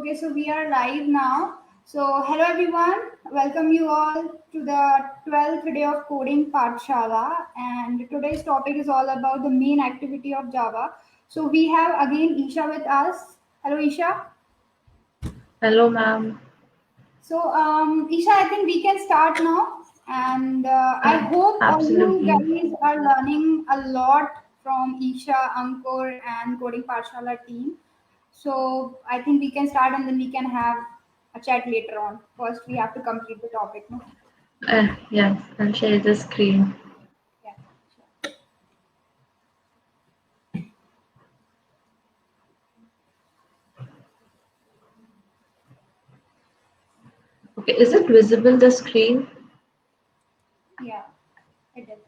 Okay, so we are live now. So, hello everyone, welcome you all to the 12th day of Coding Pathshala. And today's topic is all about the main activity of Java. So, we have again Isha with us. Hello, Isha. Hello, ma'am. So, Isha, I think we can start now. And I hope all you Absolutely. guys are learning a lot from Isha, Ankur, and Coding Pathshala team. So I think we can start and then we can have a chat later on. First, we have to complete the topic. No? Yes, I'll share the screen. Yeah. Okay, is it visible the screen? Yeah. It is.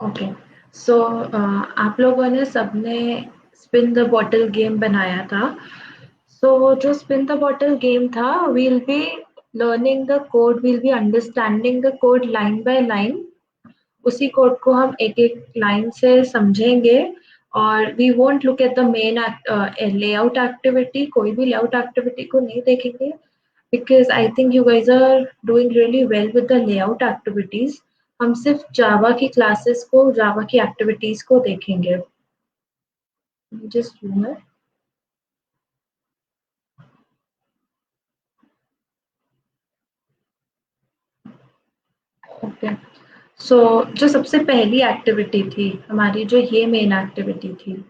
Okay so आप लोगों ने सबने spin the bottle game बनाया था so जो spin the bottle game था we'll be learning the code we'll be understanding the code line by line उसी code को हम एक एक लाइन से समझेंगे और we won't look at the main layout activity कोई भी लेआउट एक्टिविटी को नहीं देखेंगे because I think you guys are doing really well with the layout activities. हम सिर्फ जावा की क्लासेस को जावा की एक्टिविटीज को देखेंगे जस्ट ओके सो जो सबसे पहली एक्टिविटी थी हमारी जो ये मेन एक्टिविटी थी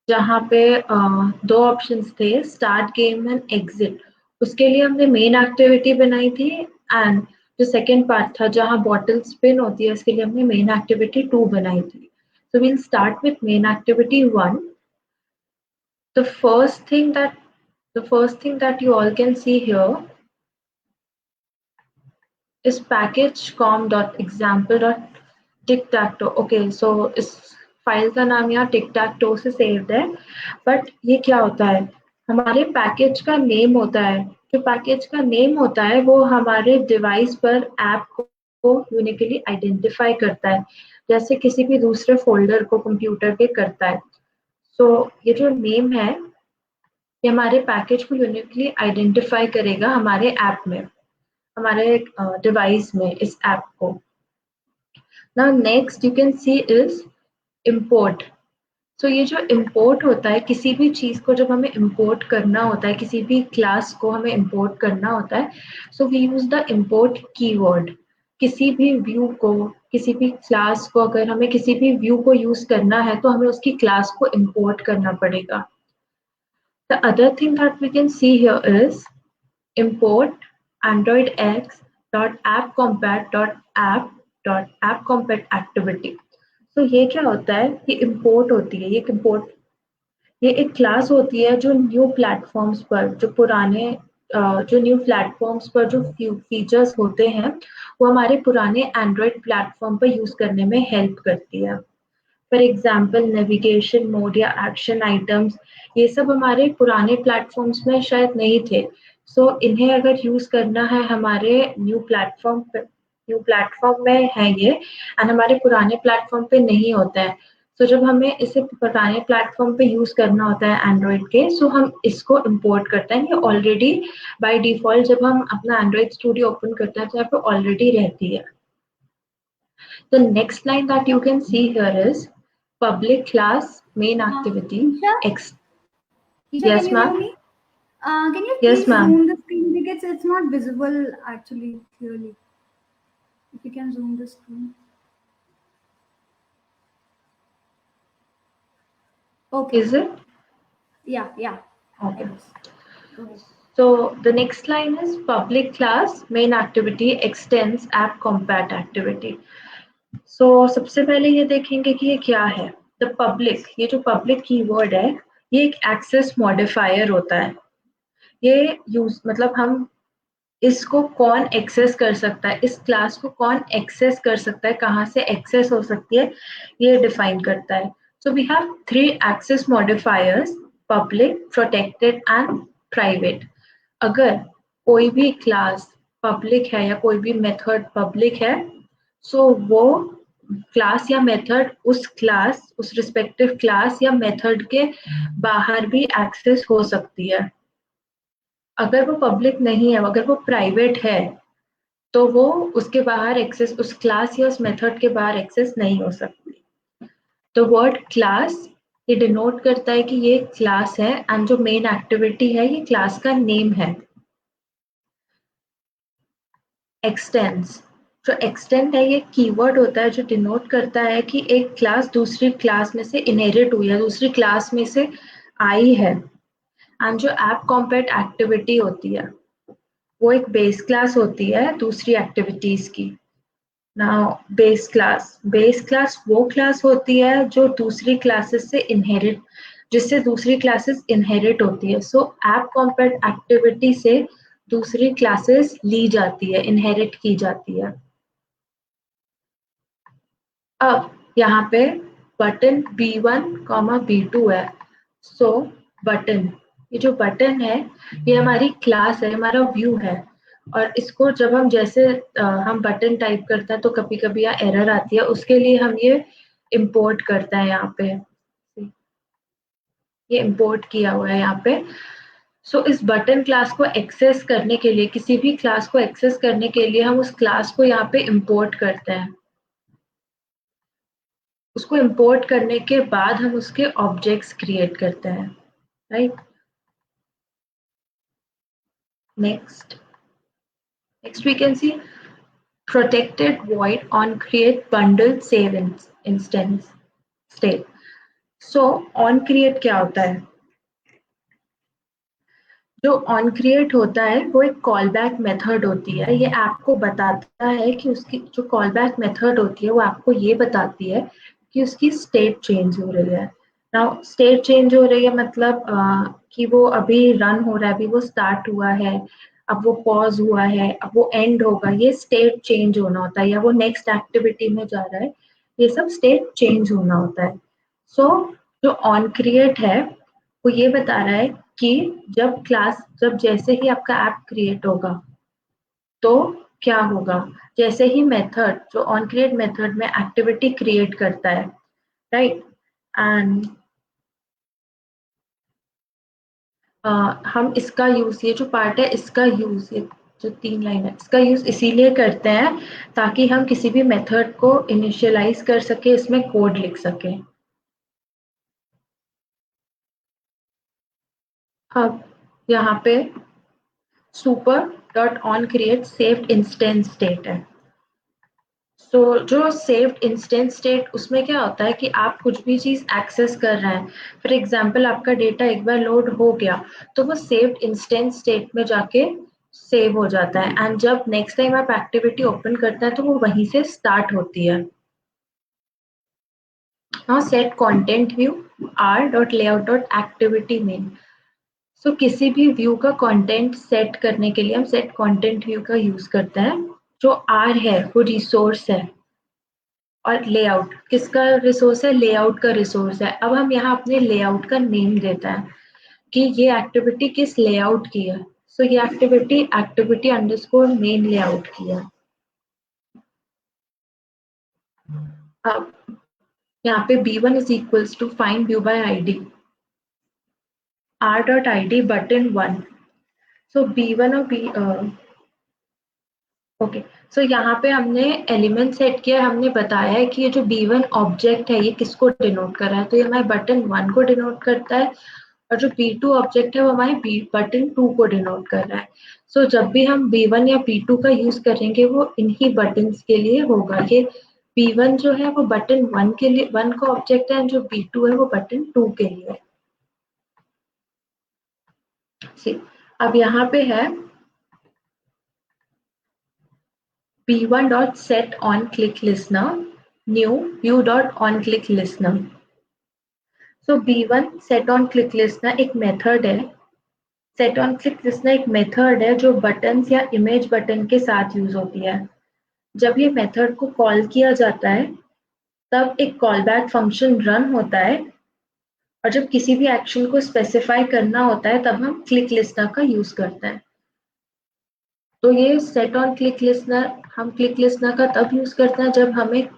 जहाँ पे दो ऑप्शंस थे स्टार्ट गेम एंड एग्जिट उसके लिए हमने मेन एक्टिविटी बनाई थी एंड जो सेकेंड पार्ट था जहाँ बॉटल स्पिन होती है उसके लिए हमने मेन एक्टिविटी 2 बनाई थी so we'll start with main activity 1 the first thing that the first thing that you all can see here is package.com.example.tic-tac-toe okay so इस फाइल का नाम यहाँ tic-tac-toe से सेव्ड है बट ये क्या होता है हमारे पैकेज का नेम होता है जो पैकेज का नेम होता है वो हमारे डिवाइस पर ऐप को यूनिकली आइडेंटिफाई करता है जैसे किसी भी दूसरे फोल्डर को कंप्यूटर के करता है सो ये जो नेम है ये हमारे पैकेज को यूनिकली आइडेंटिफाई करेगा हमारे ऐप में हमारे डिवाइस में इस ऐप को now next you can see is import so ये जो इंपोर्ट होता है किसी भी चीज को जब हमें इंपोर्ट करना होता है किसी भी क्लास को हमें इंपोर्ट करना होता है so we use the import keyword किसी भी व्यू को किसी भी क्लास को अगर हमें किसी भी व्यू को यूज करना है तो हमें उसकी क्लास को इंपोर्ट करना पड़ेगा The other thing that we can see here is import Android X .appcompat.app.appcompat activity. तो ये क्या होता है ये import होती है ये एक क्लास होती है जो न्यू प्लेटफॉर्म्स पर जो न्यू प्लेटफॉर्म्स पर जो फीचर्स होते हैं वो हमारे पुराने एंड्रॉयड प्लेटफॉर्म पर यूज करने में हेल्प करती है फॉर एग्जाम्पल नेविगेशन मोड या एक्शन आइटम्स ये सब हमारे पुराने प्लेटफॉर्म्स में शायद नहीं थे सो इन्हें अगर यूज करना है हमारे न्यू प्लेटफॉर्म में है ये एंड हमारे पुराने प्लेटफॉर्म पे नहीं होता है सो जब हमें इसे पुराने प्लेटफॉर्म पे यूज करना होता है एंड्रॉयड के सो हम इसको इम्पोर्ट करते हैं ये ऑलरेडी बाय डिफॉल्ट जब हम अपना एंड्रॉयड स्टूडियो ओपन करते हैं तो यहाँ पे ऑलरेडी रहती है The next line that you can see here is public class main activity Isha, X. Isha, can Yes, you hear ma'am. me? Can you Yes, please ma'am. zoom the screen because it's not visible actually clearly. If you can zoom the screen. Okay. Is it? Yeah, yeah. Okay. It is. Go ahead. So the next line is public class main activity extends app compat activity. So सबसे पहले ये देखेंगे कि ये क्या है the public ये जो पब्लिक कीवर्ड है ये एक एक्सेस मॉडिफायर होता है ये यूज मतलब हम इसको कौन एक्सेस कर सकता है इस क्लास को कौन एक्सेस कर सकता है कहाँ से एक्सेस हो सकती है ये डिफाइन करता है so we have 3 access modifiers public protected and private अगर कोई भी क्लास पब्लिक है या कोई भी मेथड पब्लिक है सो वो क्लास या मेथड उस रिस्पेक्टिव क्लास या मेथड के बाहर भी एक्सेस हो सकती है। अगर वो पब्लिक नहीं है, अगर वो प्राइवेट है, तो वो उसके बाहर एक्सेस, उस क्लास या उस मेथड के बाहर एक्सेस नहीं हो सकती। तो वर्ड क्लास ये डिनोट करता है कि ये क्लास है एंड जो मेन एक्टिविटी है ये क्लास का नेम है। एक्सटेंस, जो एक्सटेंड है ये कीवर्ड होता है जो डिनोट करता है कि एक क्लास दूसरी क्लास में से इनहेरिट हुई है, दूसरी क्लास में से आई है। एंड जो ऐप कॉम्पेट एक्टिविटी होती है वो एक बेस क्लास होती है दूसरी एक्टिविटीज की। नाउ बेस क्लास वो क्लास होती है जो दूसरी क्लासेस से इनहेरिट, जिससे दूसरी क्लासेस इनहेरिट होती है। सो ऐप कॉम्पेट एक्टिविटी से दूसरी क्लासेस ली जाती है, इनहेरिट की जाती है। अब यहाँ पे बटन B1, B2 है। सो बटन, ये जो बटन है ये हमारी क्लास है, हमारा व्यू है। और इसको जब हम जैसे हम बटन टाइप करते हैं तो कभी कभी यहाँ एरर आती है, उसके लिए हम ये इंपोर्ट करते हैं। यहाँ पे ये इंपोर्ट किया हुआ है यहाँ पे। सो इस बटन क्लास को एक्सेस करने के लिए, किसी भी क्लास को एक्सेस करने के लिए हम उस क्लास को यहाँ पे इंपोर्ट करते हैं। उसको इंपोर्ट करने के बाद हम उसके ऑब्जेक्ट्स क्रिएट करते हैं, right. Next we can see protected void on create bundle save instance state. So on create क्या होता है? जो on create होता है वो एक callback method होती है। ये आपको बताता है कि उसकी जो callback method होती है वो आपको ये बताती है कि उसकी state change हो रही है। Now state change हो रही है मतलब कि वो अभी run हो रहा है, अभी वो start हुआ है, अब वो पॉज हुआ है, अब वो एंड होगा, ये स्टेट चेंज होना होता है, या वो नेक्स्ट एक्टिविटी में जा रहा है, ये सब स्टेट चेंज होना होता है। सो जो ऑन क्रिएट है वो ये बता रहा है कि जब जैसे ही आपका ऐप क्रिएट होगा तो क्या होगा। जैसे ही मेथड, जो ऑन क्रिएट मेथड में एक्टिविटी क्रिएट करता है, राइट, एंड हम इसका यूज, ये जो पार्ट है इसका यूज, ये जो 3 लाइन है इसका यूज इसीलिए करते हैं ताकि हम किसी भी मेथड को इनिशियलाइज कर सके, इसमें कोड लिख सके। अब यहाँ पे super dot on create saved instance state है। सो जो सेव्ड इंस्टेंस स्टेट, उसमें क्या होता है कि आप कुछ भी चीज एक्सेस कर रहे हैं, फॉर एग्जाम्पल आपका डेटा एक बार लोड हो गया तो वो सेव्ड इंस्टेंस स्टेट में जाके सेव हो जाता है, एंड जब नेक्स्ट टाइम आप एक्टिविटी ओपन करते हैं तो वो वहीं से स्टार्ट होती है। Now set content view r dot layout dot activity main. So किसी भी व्यू का कंटेंट सेट करने के लिए हम सेट कंटेंट व्यू का यूज करते हैं। जो r है वो रिसोर्स है, और लेआउट किसका रिसोर्स है? लेआउट का रिसोर्स है। अब हम यहाँ अपने लेआउट का नेम देते हैं कि ये एक्टिविटी किस लेआउट की है। सो ये एक्टिविटी अंडरस्कोर मेन लेआउट की है। अब यहाँ पे B1 is equals to find view by ID, r dot id button 1। So B1 और बी ओके, सो यहाँ पे हमने एलिमेंट सेट किया, हमने बताया है कि ये जो B1 ऑब्जेक्ट है ये किसको डिनोट कर रहा है, तो ये हमारे बटन 1 को डिनोट करता है, और जो B2 ऑब्जेक्ट है वो हमारे बटन 2 को डिनोट कर रहा है। सो जब भी हम B1 या B2 का यूज करेंगे वो इन्हीं बटन्स के लिए होगा। ये B1 जो है वो बटन 1 के लिए, 1 का ऑब्जेक्ट है, जो B2 है वो बटन 2 के लिए है। अब यहाँ पे है B1 dot set on click listener new view dot on click listener। So B1 set on click listener एक मेथड है। set on click listener एक मेथड है जो बटन्स या इमेज बटन के साथ यूज होती है। जब ये मेथड को कॉल किया जाता है तब एक कॉल बैक फंक्शन रन होता है, और जब किसी भी एक्शन को स्पेसिफाई करना होता है तब हम क्लिक लिस्टनर का यूज करते हैं। तो ये सेट ऑन क्लिक लिस्टनर हम क्लिक लिस्टनर का तब यूज करते हैं जब हमें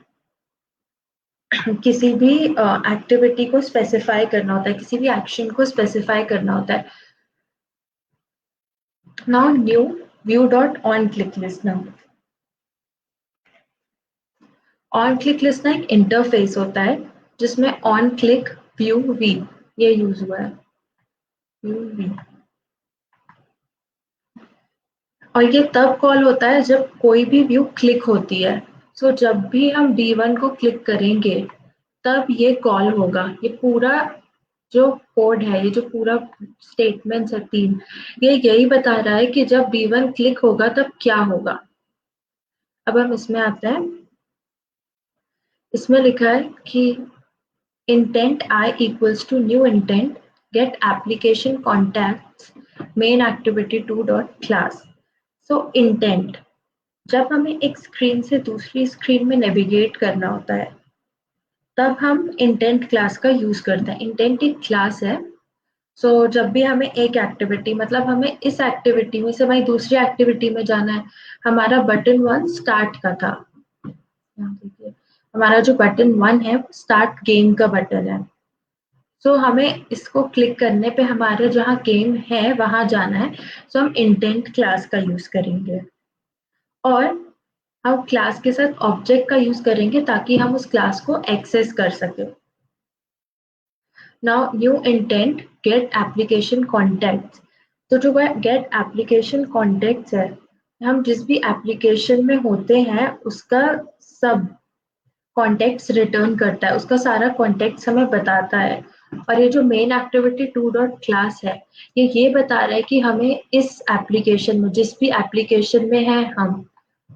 किसी भी एक्टिविटी को स्पेसिफाई करना होता है, किसी भी एक्शन को स्पेसिफाई करना होता है। Now new view dot on click listener. On click listener एक इंटरफेस होता है जिसमें ऑन क्लिक व्यू वी ये यूज हुआ है, व्यू वी। और ये तब कॉल होता है जब कोई भी व्यू क्लिक होती है। सो जब भी हम V1 को क्लिक करेंगे तब ये कॉल होगा। ये पूरा जो कोड है, ये जो पूरा स्टेटमेंट्स है 3, ये यही बता रहा है कि जब V1 क्लिक होगा तब क्या होगा। अब हम इसमें आते हैं। इसमें लिखा है कि intent I equals to new intent get application contacts main activity 2 dot class. So intent, जब हमें एक स्क्रीन से दूसरी स्क्रीन में नेविगेट करना होता है तब हम इंटेंट क्लास का यूज करते हैं। इंटेंट एक क्लास है। सो जब भी हमें एक एक्टिविटी, मतलब हमें इस एक्टिविटी में से वही दूसरी एक्टिविटी में जाना है। हमारा बटन 1 स्टार्ट का था, यहाँ देखिए हमारा जो बटन 1 है स्टार्ट गेम का बटन है। सो हमें इसको क्लिक करने पे हमारे जहाँ गेम है वहां जाना है। सो हम इंटेंट क्लास का यूज करेंगे और हम क्लास के साथ ऑब्जेक्ट का यूज करेंगे ताकि हम उस क्लास को एक्सेस कर सके। Now new intent get application context. तो जो गेट एप्लीकेशन कॉन्टेक्ट है, हम जिस भी एप्लीकेशन में होते हैं उसका सब कॉन्टेक्ट्स रिटर्न करता है, उसका सारा कॉन्टेक्ट्स हमें बताता है। और ये जो मेन एक्टिविटी 2 डॉट क्लास है, ये बता रहा है कि हमें इस एप्लीकेशन में, जिस भी एप्लीकेशन में है हम,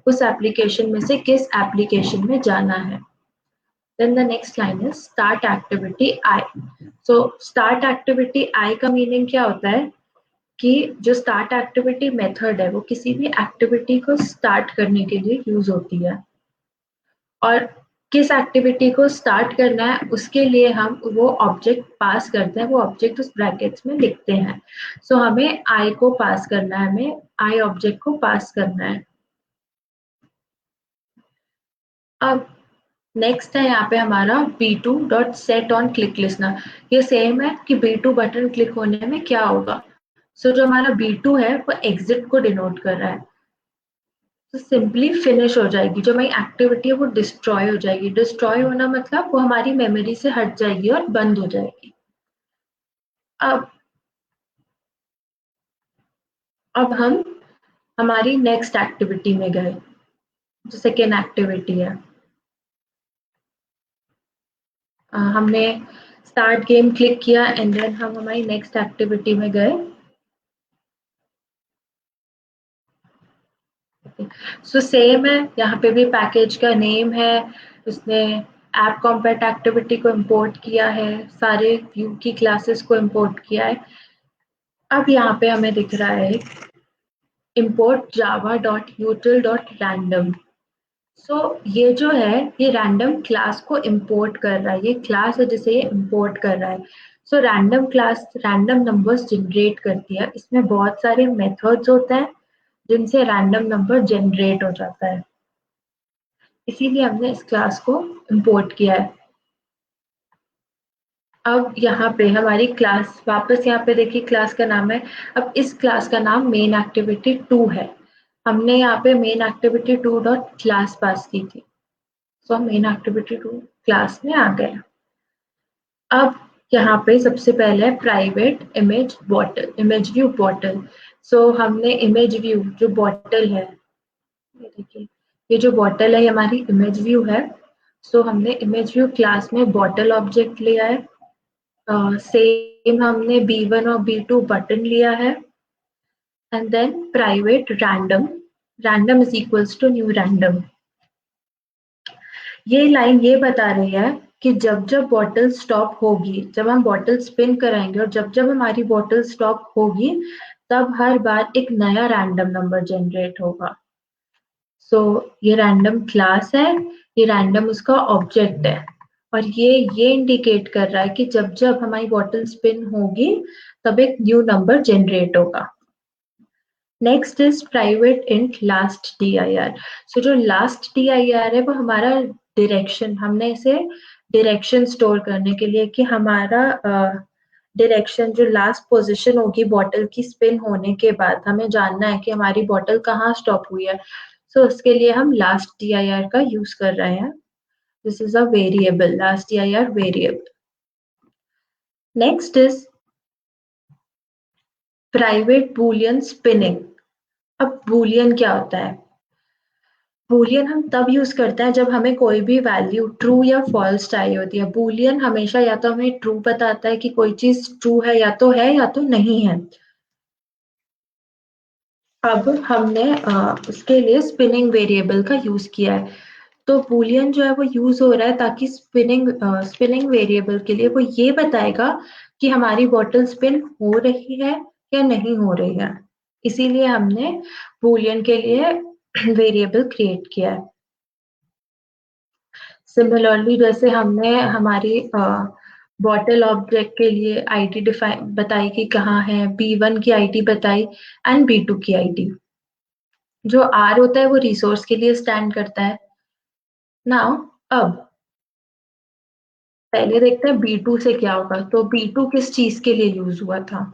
उस एप्लीकेशन में से किस एप्लीकेशन में जाना है। Then the next line is start activity I. So start activity I का मीनिंग क्या होता है कि जो स्टार्ट एक्टिविटी मेथड है वो किसी भी एक्टिविटी को स्टार्ट करने के लिए यूज होती है। और किस एक्टिविटी को स्टार्ट करना है उसके लिए हम वो ऑब्जेक्ट पास करते हैं, वो ऑब्जेक्ट उस ब्रैकेट्स में लिखते हैं। सो हमें आई को पास करना है, हमें आई ऑब्जेक्ट को पास करना है। अब नेक्स्ट है यहाँ पे हमारा B2 dot set on click listener. ये सेम है कि B2 बटन क्लिक होने में क्या होगा। सो जो हमारा B2 है वो एग्जिट को डिनोट कर रहा है। तो सिंपली फिनिश हो जाएगी, जो हमारी एक्टिविटी है वो डिस्ट्रॉय हो जाएगी। डिस्ट्रॉय होना मतलब वो हमारी मेमोरी से हट जाएगी और बंद हो जाएगी। अब हम हमारी नेक्स्ट एक्टिविटी में गए, जो सेकेंड एक्टिविटी है। हमने स्टार्ट गेम क्लिक किया एंड देन हम हमारी नेक्स्ट एक्टिविटी में गए। सो सेम है, यहाँ पे भी पैकेज का नेम है, उसने ऐप कॉम्पैट एक्टिविटी को इंपोर्ट किया है, सारे व्यू की क्लासेस को इंपोर्ट किया है। अब यहाँ पे हमें दिख रहा है import java.util.random। सो ये जो है ये रैंडम क्लास को इंपोर्ट कर रहा है, ये क्लास है जिसे ये इंपोर्ट कर रहा है। So random class random numbers generate करती है। इसमें बहुत सारे मेथड्स होते हैं जिनसे रैंडम नंबर जनरेट हो जाता है, इसीलिए हमने इस क्लास को इंपोर्ट किया है। अब यहाँ पे हमारी क्लास, वापस यहाँ पे देखिए क्लास का नाम है। अब इस क्लास का नाम मेन एक्टिविटी 2 है। हमने यहाँ पे main activity 2 dot class pass की थी। सो हम मेन एक्टिविटी 2 क्लास में आ गए। अब यहाँ पे सबसे पहले private image bottle, image view bottle. So हमने इमेज व्यू जो बॉटल है, ये देखिए ये जो बॉटल है ये हमारी इमेज व्यू है। सो हमने इमेज व्यू क्लास में बॉटल ऑब्जेक्ट लिया है। सेम हमने B1 और B2 बटन लिया है and then private random, random is equals to new random. ये लाइन ये बता रही है कि जब जब बॉटल स्टॉप होगी, जब हम बॉटल स्पिन कराएंगे और जब जब हमारी बॉटल स्टॉप होगी तब हर बार एक नया रैंडम नंबर जनरेट होगा। सो ये रैंडम क्लास है, ये रैंडम उसका ऑब्जेक्ट है और ये इंडिकेट कर रहा है कि जब जब हमारी बॉटल स्पिन होगी तब एक न्यू नंबर जनरेट होगा। Next is private int last dir। सो जो लास्ट dir है वो हमारा डायरेक्शन, हमने इसे डायरेक्शन स्टोर करने के लिए कि हमारा डायरेक्शन जो लास्ट पोजीशन होगी बॉटल की स्पिन होने के बाद हमें जानना है कि हमारी बॉटल कहाँ स्टॉप हुई है। सो उसके लिए हम लास्ट DIR का यूज कर रहे हैं। This is a variable, last DIR variable. Next is private Boolean spinning. अब बूलियन क्या होता है? बूलियन हम तब यूज करते हैं जब हमें कोई भी वैल्यू ट्रू या फॉल्स चाहिए होती है। बूलियन हमेशा या तो हमें ट्रू बताता है कि कोई चीज ट्रू है या तो नहीं है। अब हमने उसके लिए स्पिनिंग वेरिएबल का यूज किया है। तो बूलियन जो है वो यूज हो रहा है ताकि स्पिनिंग वेरिएबल के लिए वो ये बताएगा कि हमारी बॉटल स्पिन हो रही है या नहीं हो रही है। इसीलिए हमने बूलियन के लिए वेरिएबल क्रिएट किया है। सिमिलरली जैसे हमने हमारी बॉटल ऑब्जेक्ट के लिए आईडी डिफाइन बताई कि कहाँ है, B1 की आईडी बताई एंड B2 की आईडी। जो R होता है वो रिसोर्स के लिए स्टैंड करता है। नाउ अब पहले देखते हैं B2 से क्या होगा। तो B2 किस चीज के लिए यूज हुआ था?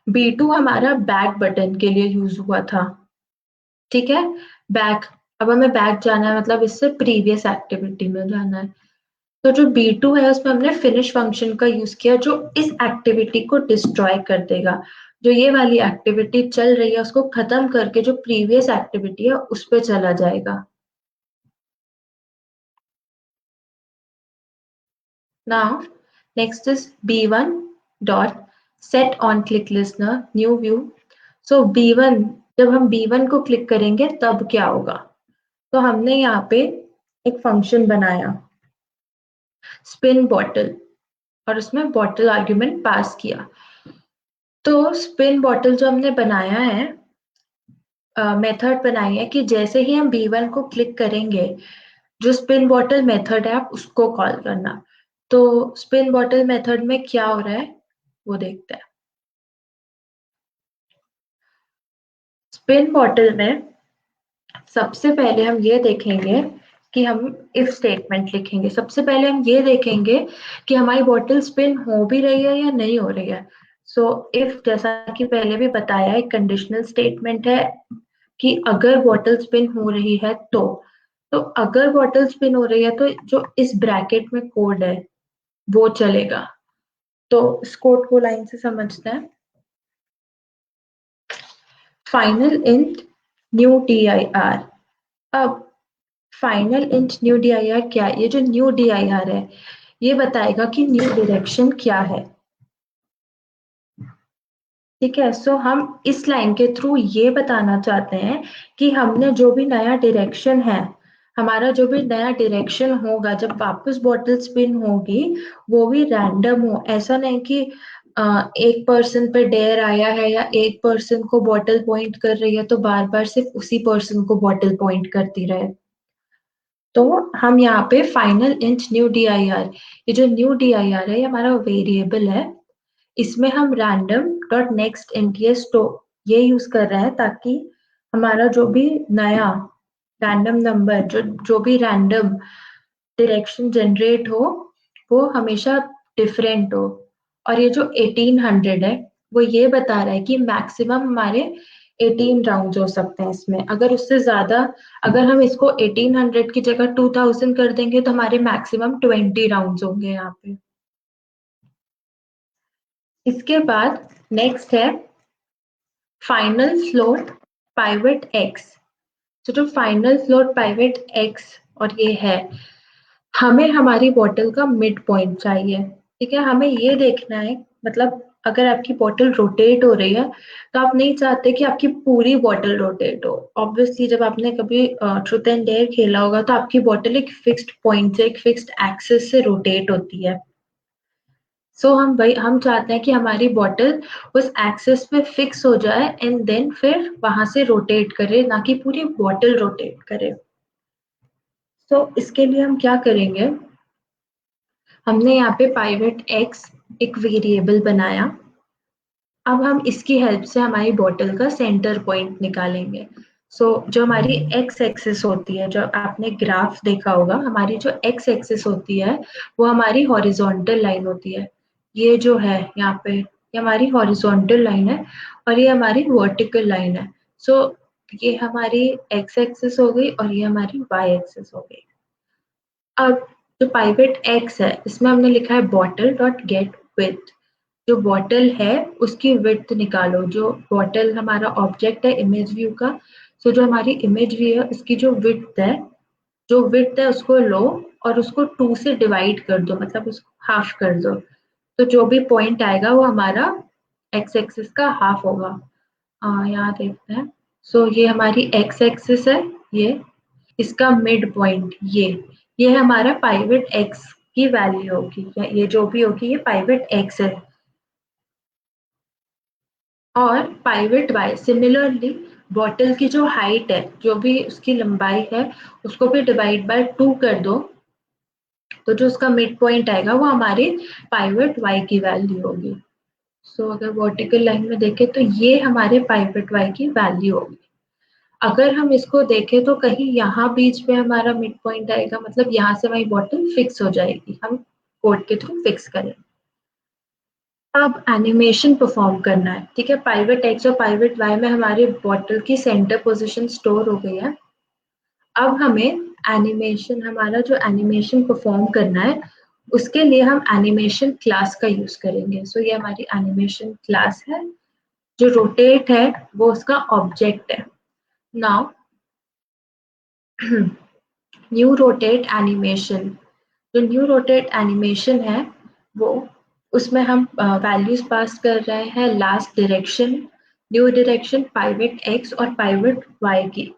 B2 हमारा बैक बटन के लिए यूज हुआ था। ठीक है, बैक। अब हमें बैक जाना है, मतलब इससे प्रीवियस एक्टिविटी में जाना है। तो जो B2 है उसमें हमने फिनिश फंक्शन का यूज किया जो इस एक्टिविटी को डिस्ट्रॉय कर देगा। जो ये वाली एक्टिविटी चल रही है उसको खत्म करके जो प्रीवियस एक्टिविटी है उस पे चला जाएगा। Now, next is B1 dot set on click listener new view. So B1, जब हम B1 को क्लिक करेंगे तब क्या होगा? तो हमने यहाँ पे एक फंक्शन बनाया स्पिन बॉटल और उसमें बॉटल आर्ग्यूमेंट पास किया। तो स्पिन बॉटल जो हमने बनाया है, मेथड बनाई है कि जैसे ही हम B1 को क्लिक करेंगे जो स्पिन बॉटल मेथड है आप उसको कॉल करना। तो स्पिन बॉटल मेथड में क्या हो रहा है वो देखते हैं। स्पिन बॉटल में सबसे पहले हम ये देखेंगे कि हम इफ स्टेटमेंट लिखेंगे। सबसे पहले हम ये देखेंगे कि हमारी बॉटल स्पिन हो भी रही है या नहीं हो रही है। सो इफ, जैसा कि पहले भी बताया, एक कंडीशनल स्टेटमेंट है कि अगर बॉटल स्पिन हो रही है तो अगर बॉटल स्पिन हो रही है तो जो इस ब्रैकेट में कोड है वो चलेगा। तो इस कोड को लाइन से समझते हैं। Final int new DIR। अब फाइनल इंट न्यू DIR क्या है? ये जो न्यू DIR है ये बताएगा कि न्यू डायरेक्शन क्या है। ठीक है, सो हम इस लाइन के थ्रू ये बताना चाहते हैं कि हमने जो भी नया डायरेक्शन है, हमारा जो भी नया डायरेक्शन होगा जब वापस बॉटल स्पिन होगी वो भी रैंडम हो। ऐसा नहीं कि एक पर्सन पे डेयर आया है या एक पर्सन को बॉटल पॉइंट कर रही है तो बार बार सिर्फ उसी पर्सन को बॉटल पॉइंट करती रहे। तो हम यहाँ पे फाइनल इंट न्यू DIR, ये जो न्यू DIR है ये हमारा वेरिएबल है। इसमें हम रैंडम डॉट नेक्स्ट इंट ये यूज कर रहे हैं ताकि हमारा जो भी नया रैंडम नंबर, जो भी रैंडम डायरेक्शन जनरेट हो वो हमेशा डिफरेंट हो। और ये जो 1800 है वो ये बता रहा है कि मैक्सिमम हमारे 18 राउंड हो सकते हैं इसमें। अगर उससे ज्यादा, अगर हम इसको 1800 की जगह 2000 कर देंगे तो हमारे मैक्सिमम 20 राउंड होंगे यहाँ पे। इसके बाद नेक्स्ट है फाइनल फ्लोट पाइवेट एक्स। तो जो फाइनल फ्लोट पाइवेट एक्स और ये है, हमें हमारी बॉटल का मिड पॉइंट चाहिए। ठीक है, हमें ये देखना है, मतलब अगर आपकी बॉटल रोटेट हो रही है तो आप नहीं चाहते कि आपकी पूरी बॉटल रोटेट हो। ऑब्वियसली जब आपने कभी ट्रूथ एंड डेयर खेला होगा तो आपकी बॉटल एक फिक्स्ड पॉइंट से, एक फिक्स्ड एक्सिस से रोटेट होती है। सो हम चाहते हैं कि हमारी बॉटल उस एक्सिस पे फिक्स हो जाए एंड देन फिर वहां से रोटेट करे, ना कि पूरी बॉटल रोटेट करे। सो इसके लिए हम क्या करेंगे, हमने यहाँ पे पाइवेट एक्स एक वेरिएबल बनाया। अब हम इसकी हेल्प से हमारी बॉटल का सेंटर पॉइंट निकालेंगे। जो हमारी एक्स एक्सिस होती है, जो आपने ग्राफ देखा होगा, हमारी जो एक्स एक्सिस होती है वो हमारी हॉरिजॉन्टल लाइन होती है। ये जो है यहाँ पे, ये हमारी हॉरिजॉन्टल लाइन है और ये हमारी वर्टिकल लाइन है। सो ये हमारी एक्स एक्सिस हो गई और ये हमारी वाई एक्सिस हो गई। अब जो पाइवेट एक्स है, इसमें हमने लिखा है बॉटल डॉट गेट विथ। जो बॉटल है उसकी विड्थ निकालो। जो बॉटल हमारा ऑब्जेक्ट है इमेज व्यू का, जो हमारी इमेज व्यू है उसकी जो विड्थ है उसको लो और उसको 2 से डिवाइड कर दो, मतलब उसको हाफ कर दो। तो जो भी पॉइंट आएगा वो हमारा एक्स एक्सिस का हाफ होगा। यहाँ देखते हैं। ये हमारी एक्स एक्सिस है, ये इसका मिड पॉइंट ये हमारा पाइवेट एक्स की वैल्यू होगी, ये जो भी होगी ये पाइवेट एक्स है। और पाइवेट वाई सिमिलरली बॉटल की जो हाइट है, जो भी उसकी लंबाई है, उसको भी डिवाइड बाय 2 कर दो, तो जो उसका मिड पॉइंट आएगा वो हमारी पाइवेट वाई की वैल्यू होगी। अगर वर्टिकल लाइन में देखें तो ये हमारे पाइवेट वाई की वैल्यू होगी। अगर हम इसको देखें तो कहीं यहाँ बीच में हमारा मिड पॉइंट आएगा, मतलब यहाँ से हमारी बॉटल फिक्स हो जाएगी, हम कोड के थ्रू फिक्स करें। अब एनिमेशन परफॉर्म करना है, ठीक है। पाइवेट एक्स और पाइवेट वाई में हमारी बॉटल की सेंटर पोजीशन स्टोर हो गई है। अब हमें एनिमेशन, हमारा जो एनिमेशन परफॉर्म करना है उसके लिए हम एनिमेशन क्लास का यूज करेंगे। ये हमारी एनिमेशन क्लास है। जो रोटेट है वो उसका ऑब्जेक्ट है। नाउ न्यू रोटेट एनिमेशन, जो न्यू रोटेट एनिमेशन है वो, उसमें हम वैल्यूज पास कर रहे हैं last direction, new direction, pivot X और पाइवेट वाई की।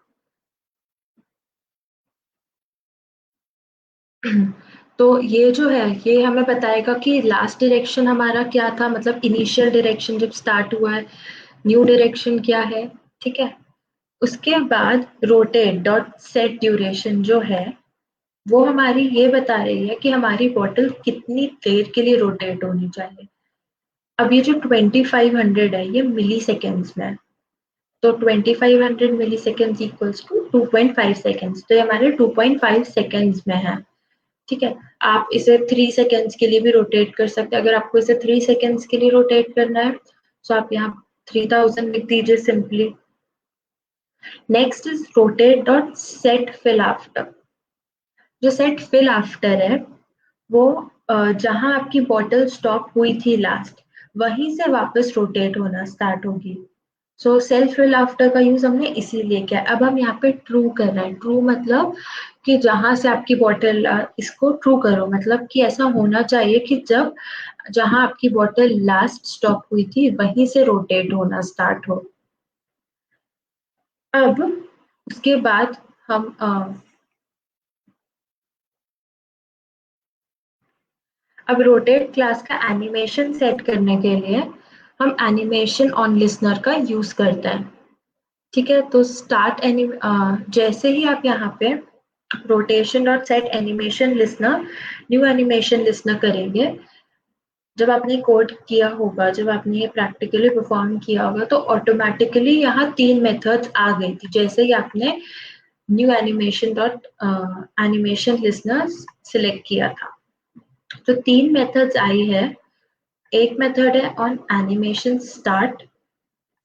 तो ये जो है ये हमें बताएगा कि लास्ट डायरेक्शन हमारा क्या था, मतलब इनिशियल डायरेक्शन जब स्टार्ट हुआ है, न्यू डायरेक्शन क्या है, ठीक है। उसके बाद रोटेट डॉट सेट ड्यूरेशन जो है वो हमारी ये बता रही है कि हमारी बॉटल कितनी देर के लिए रोटेट होनी चाहिए। अब ये जो 2500 है ये मिली सेकेंड्स में है, तो 2500 मिली सेकेंड्स इक्वल्स टू 2.5 सेकेंड्स, तो ये हमारे 2.5 सेकेंड्स में है, ठीक है। आप इसे 3 सेकेंड्स के लिए भी रोटेट कर सकते हैं। अगर आपको इसे 3 सेकेंड्स के लिए रोटेट करना है तो आप यहाँ 3000 लिख दीजिए simply. Next is rotate dot set fill after. जो सेट फिल आफ्टर है वो जहां आपकी बॉटल स्टॉप हुई थी लास्ट, वहीं से वापस रोटेट होना स्टार्ट होगी। सेल्फ फिल आफ्टर का यूज हमने इसीलिए किया। अब हम यहाँ पे ट्रू कर रहे हैं। ट्रू मतलब कि जहां से आपकी बॉटल, इसको ट्रू करो मतलब कि ऐसा होना चाहिए कि जब जहां आपकी बॉटल लास्ट स्टॉप हुई थी वहीं से रोटेट होना स्टार्ट हो। अब उसके बाद हम अब रोटेट क्लास का एनिमेशन सेट करने के लिए हम एनिमेशन ऑन लिसनर का यूज करते हैं, ठीक है। तो जैसे ही आप यहाँ पे rotation dot set animation listener, new animation listener करेंगे, जब आपने कोड किया होगा, जब आपने ये प्रैक्टिकली परफॉर्म किया होगा, तो ऑटोमेटिकली यहाँ 3 मेथड्स आ गई थी जैसे ही आपने new animation dot animation listener select किया था। तो 3 मेथड्स आई है। एक मेथड है on animation start,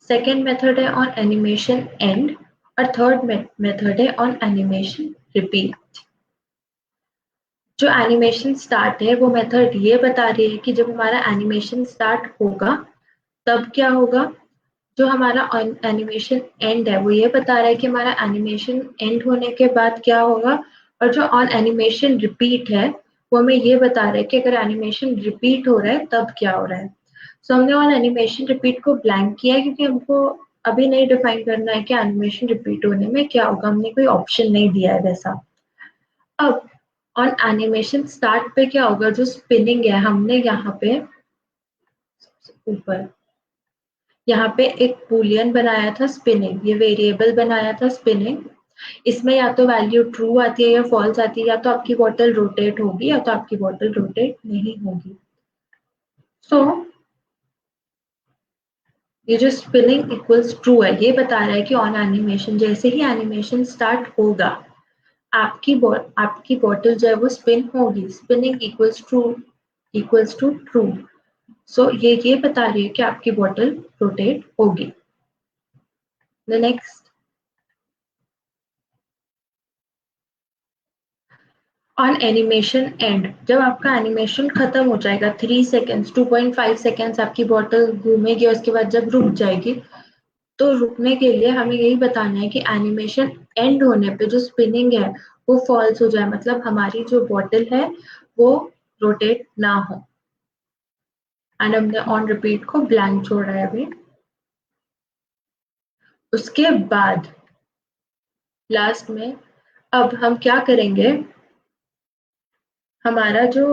second method है ऑन एनिमेशन एंड और थर्ड मेथड है ऑन एनिमेशन रिपीट। जो एनिमेशन स्टार्ट है वो मेथड ये बता रही है कि जब हमारा एनिमेशन स्टार्ट होगा तब क्या होगा। जो हमारा एनिमेशन एंड है वो ये बता रहा है कि हमारा एनिमेशन एंड होने के बाद क्या होगा। और जो ऑन एनिमेशन रिपीट है वो हमें ये बता रहा है कि अगर एनिमेशन रिपीट हो रहा है तब क्या हो रहा है। हमने ऑन एनिमेशन रिपीट को ब्लैंक किया है क्योंकि हमको अभी नहीं डिफाइन करना है कि एनिमेशन रिपीट होने में क्या होगा, हमने कोई ऑप्शन नहीं दिया है वैसा। अब ऑन एनिमेशन स्टार्ट पे क्या होगा, जो स्पिनिंग है हमने यहाँ पे ऊपर यहाँ पे एक बूलियन बनाया था स्पिनिंग, ये वेरिएबल बनाया था स्पिनिंग। इसमें या तो वैल्यू ट्रू आती है या फॉल्स आती है, या तो आपकी बॉटल रोटेट होगी या तो आपकी बॉटल रोटेट नहीं होगी। सो ये जो स्पिनिंग इक्वल्स ट्रू है, ये बता रहा है कि ऑन एनिमेशन, जैसे ही एनिमेशन स्टार्ट होगा, आपकी बॉटल जो है वो स्पिन होगी। Spinning equals to true. So ये बता रही है कि आपकी बॉटल रोटेट होगी। The next, on animation end, जब आपका एनिमेशन खत्म हो जाएगा, 3 सेकेंड्स 2.5 सेकेंड्स आपकी बॉटल घूमेगी और उसके बाद जब रुक जाएगी, तो रुकने के लिए हमें यही बताना है कि एनिमेशन एंड होने पे जो स्पिनिंग है वो फॉल्स हो जाए, मतलब हमारी जो बॉटल है वो रोटेट ना हो। एंड हमने ऑन रिपीट को ब्लैंक छोड़ा है अभी। उसके बाद लास्ट में अब हम क्या करेंगे, हमारा जो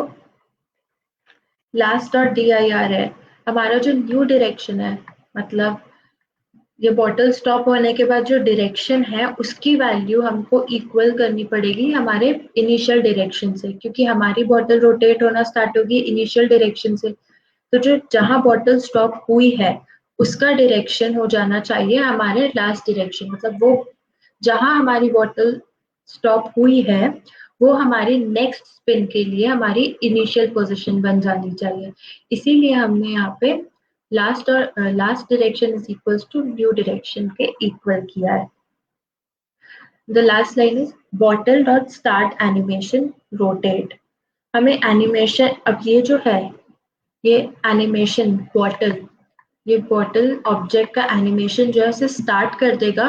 लास्ट डॉट dir है, हमारा जो न्यू डायरेक्शन है, मतलब ये बॉटल स्टॉप होने के बाद जो डायरेक्शन है उसकी वैल्यू हमको इक्वल करनी पड़ेगी हमारे इनिशियल डायरेक्शन से, क्योंकि हमारी बॉटल रोटेट होना स्टार्ट होगी इनिशियल डायरेक्शन से। तो जो जहां बॉटल स्टॉप हुई है उसका डायरेक्शन हो जाना चाहिए हमारे लास्ट डायरेक्शन, मतलब वो जहां हमारी बॉटल स्टॉप हुई है वो हमारी नेक्स्ट स्पिन के लिए हमारी इनिशियल पोजीशन बन जानी चाहिए। इसीलिए हमने यहाँ पे last direction is equals to new direction के इक्वल किया है। The last line is bottle dot start animation rotate. हमें एनिमेशन, अब ये जो है ये एनिमेशन बॉटल, ये बॉटल ऑब्जेक्ट का एनिमेशन जो है उसे स्टार्ट कर देगा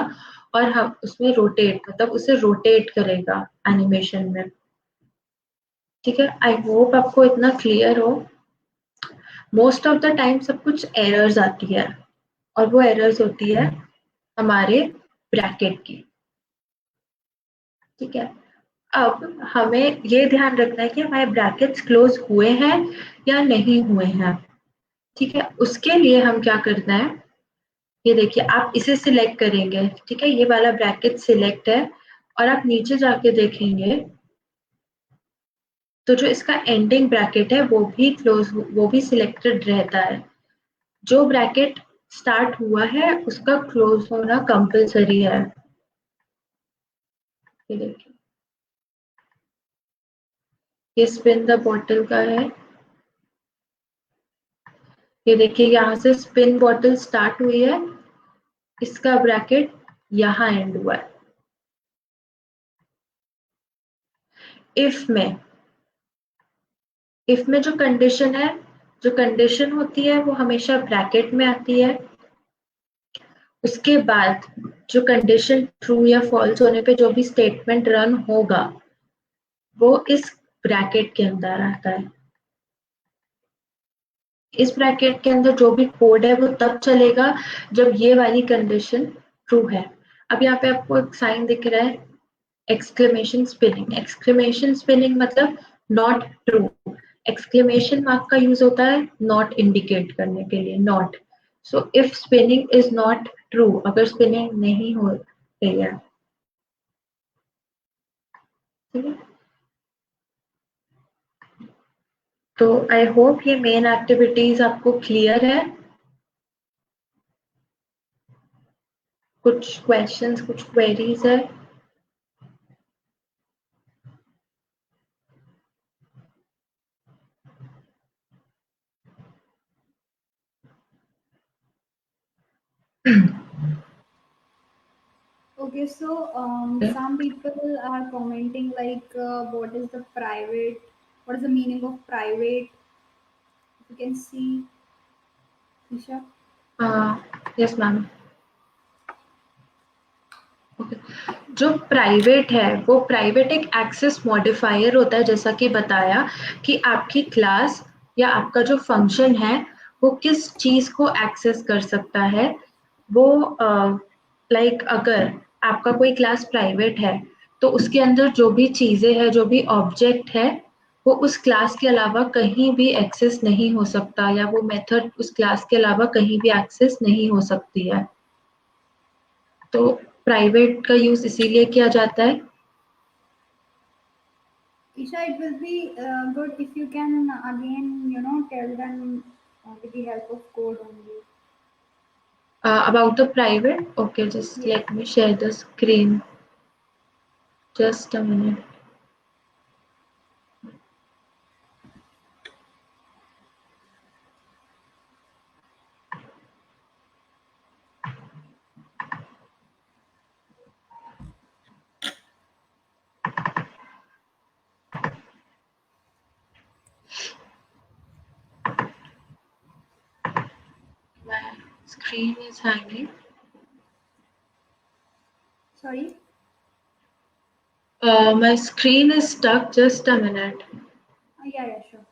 और हम उसमें रोटेट, मतलब उसे रोटेट करेगा एनिमेशन में। ठीक है, आई होप आपको इतना क्लियर हो। मोस्ट ऑफ द टाइम सब कुछ एरर्स आती है और वो एरर्स होती है हमारे ब्रैकेट की। ठीक है, अब हमें ये ध्यान रखना है कि हमारे ब्रैकेट्स क्लोज हुए हैं या नहीं हुए हैं। ठीक है, उसके लिए हम क्या करना है, ये देखिए आप इसे सिलेक्ट करेंगे। ठीक है, ये वाला ब्रैकेट सिलेक्ट है और आप नीचे जाके देखेंगे तो जो इसका एंडिंग ब्रैकेट है वो भी सिलेक्टेड रहता है। जो ब्रैकेट स्टार्ट हुआ है उसका क्लोज होना कंपलसरी है। ये देखिए, ये स्पिन द बॉटल का है। ये देखिए यहाँ से स्पिन बॉटल स्टार्ट हुई है, इसका ब्रैकेट यहाँ एंड हुआ है। इफ में जो कंडीशन है, जो कंडीशन होती है वो हमेशा ब्रैकेट में आती है। उसके बाद जो कंडीशन ट्रू या फॉल्स होने पे जो भी स्टेटमेंट रन होगा वो इस ब्रैकेट के अंदर आता है। इस ब्रैकेट के अंदर जो भी कोड है वो तब चलेगा जब ये वाली कंडीशन ट्रू है। अब यहाँ पे आपको एक साइन दिख रहा है, एक्सक्लेमेशन स्पिनिंग। एक्सक्लेमेशन स्पिनिंग मतलब नॉट ट्रू। एक्सक्लेमेशन मार्क का यूज होता है नॉट इंडिकेट करने के लिए, not. So if spinning is not true, अगर स्पिनिंग नहीं हो रही है, ठीक है। तो आई होप ये मेन एक्टिविटीज आपको क्लियर है। कुछ क्वेश्चंस, कुछ क्वेरीज है? Okay, so some people are commenting like, what is the private? What is the meaning of private? You can see, Isha. Yes ma'am. जो प्राइवेट है वो private एक एक्सेस मॉडिफायर होता है, जैसा कि बताया कि आपकी क्लास या आपका जो फंक्शन है वो किस चीज को एक्सेस कर सकता है। वो लाइक अगर आपका कोई क्लास प्राइवेट है तो उसके अंदर जो भी चीजें हैं, जो भी ऑब्जेक्ट है, वो उस क्लास के अलावा कहीं भी एक्सेस नहीं हो सकता, या वो मेथड उस क्लास के अलावा कहीं भी एक्सेस नहीं हो सकती है। तो प्राइवेट का यूज इसीलिए किया जाता है। Isha, it will be good if you can again, tell them with the help of code only. About the private, okay, just Yes. let me share the screen. Just a minute. My screen is hanging. Sorry. My screen is stuck. Just a minute. Yeah, yeah, sure.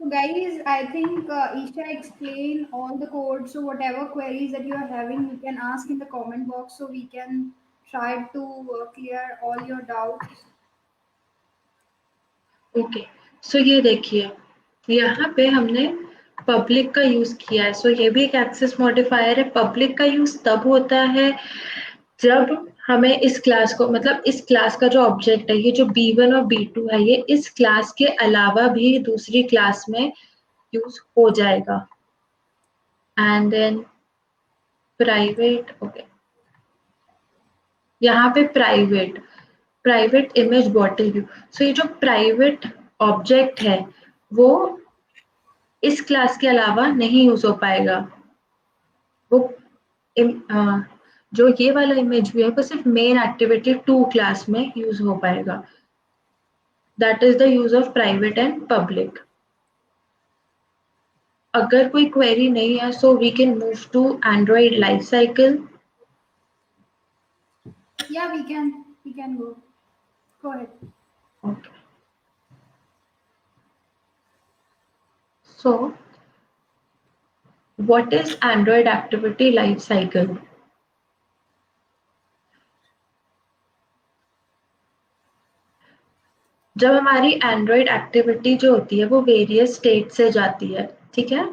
So guys, I think Isha explained all the code. So whatever queries that you are having, you can ask in the comment box so we can try to clear all your doubts. Okay, so ये देखिए, यहाँ पे हमने public का use किया है। सो ये भी एक एक्सेस मॉडिफायर है। पब्लिक का यूज तब होता है जब हमें इस क्लास को, मतलब इस क्लास का जो ऑब्जेक्ट है, ये जो B1 और B2 है, ये इस क्लास के अलावा भी दूसरी क्लास में यूज हो जाएगा। एंड देन प्राइवेट, ओके, यहाँ पे प्राइवेट इमेज बॉटल व्यू। सो ये जो प्राइवेट ऑब्जेक्ट है वो इस क्लास के अलावा नहीं यूज हो पाएगा। वो जो ये वाला इमेज व्यू है वो सिर्फ मेन एक्टिविटी 2 क्लास में यूज हो पाएगा। That is the use of private and public. अगर कोई क्वेरी नहीं है so we can move to Android life cycle. Yeah, we can go. Go ahead. Okay, so what is Android activity life cycle? जब हमारी Android activity जो होती है वो वेरियस स्टेट से जाती है, ठीक है।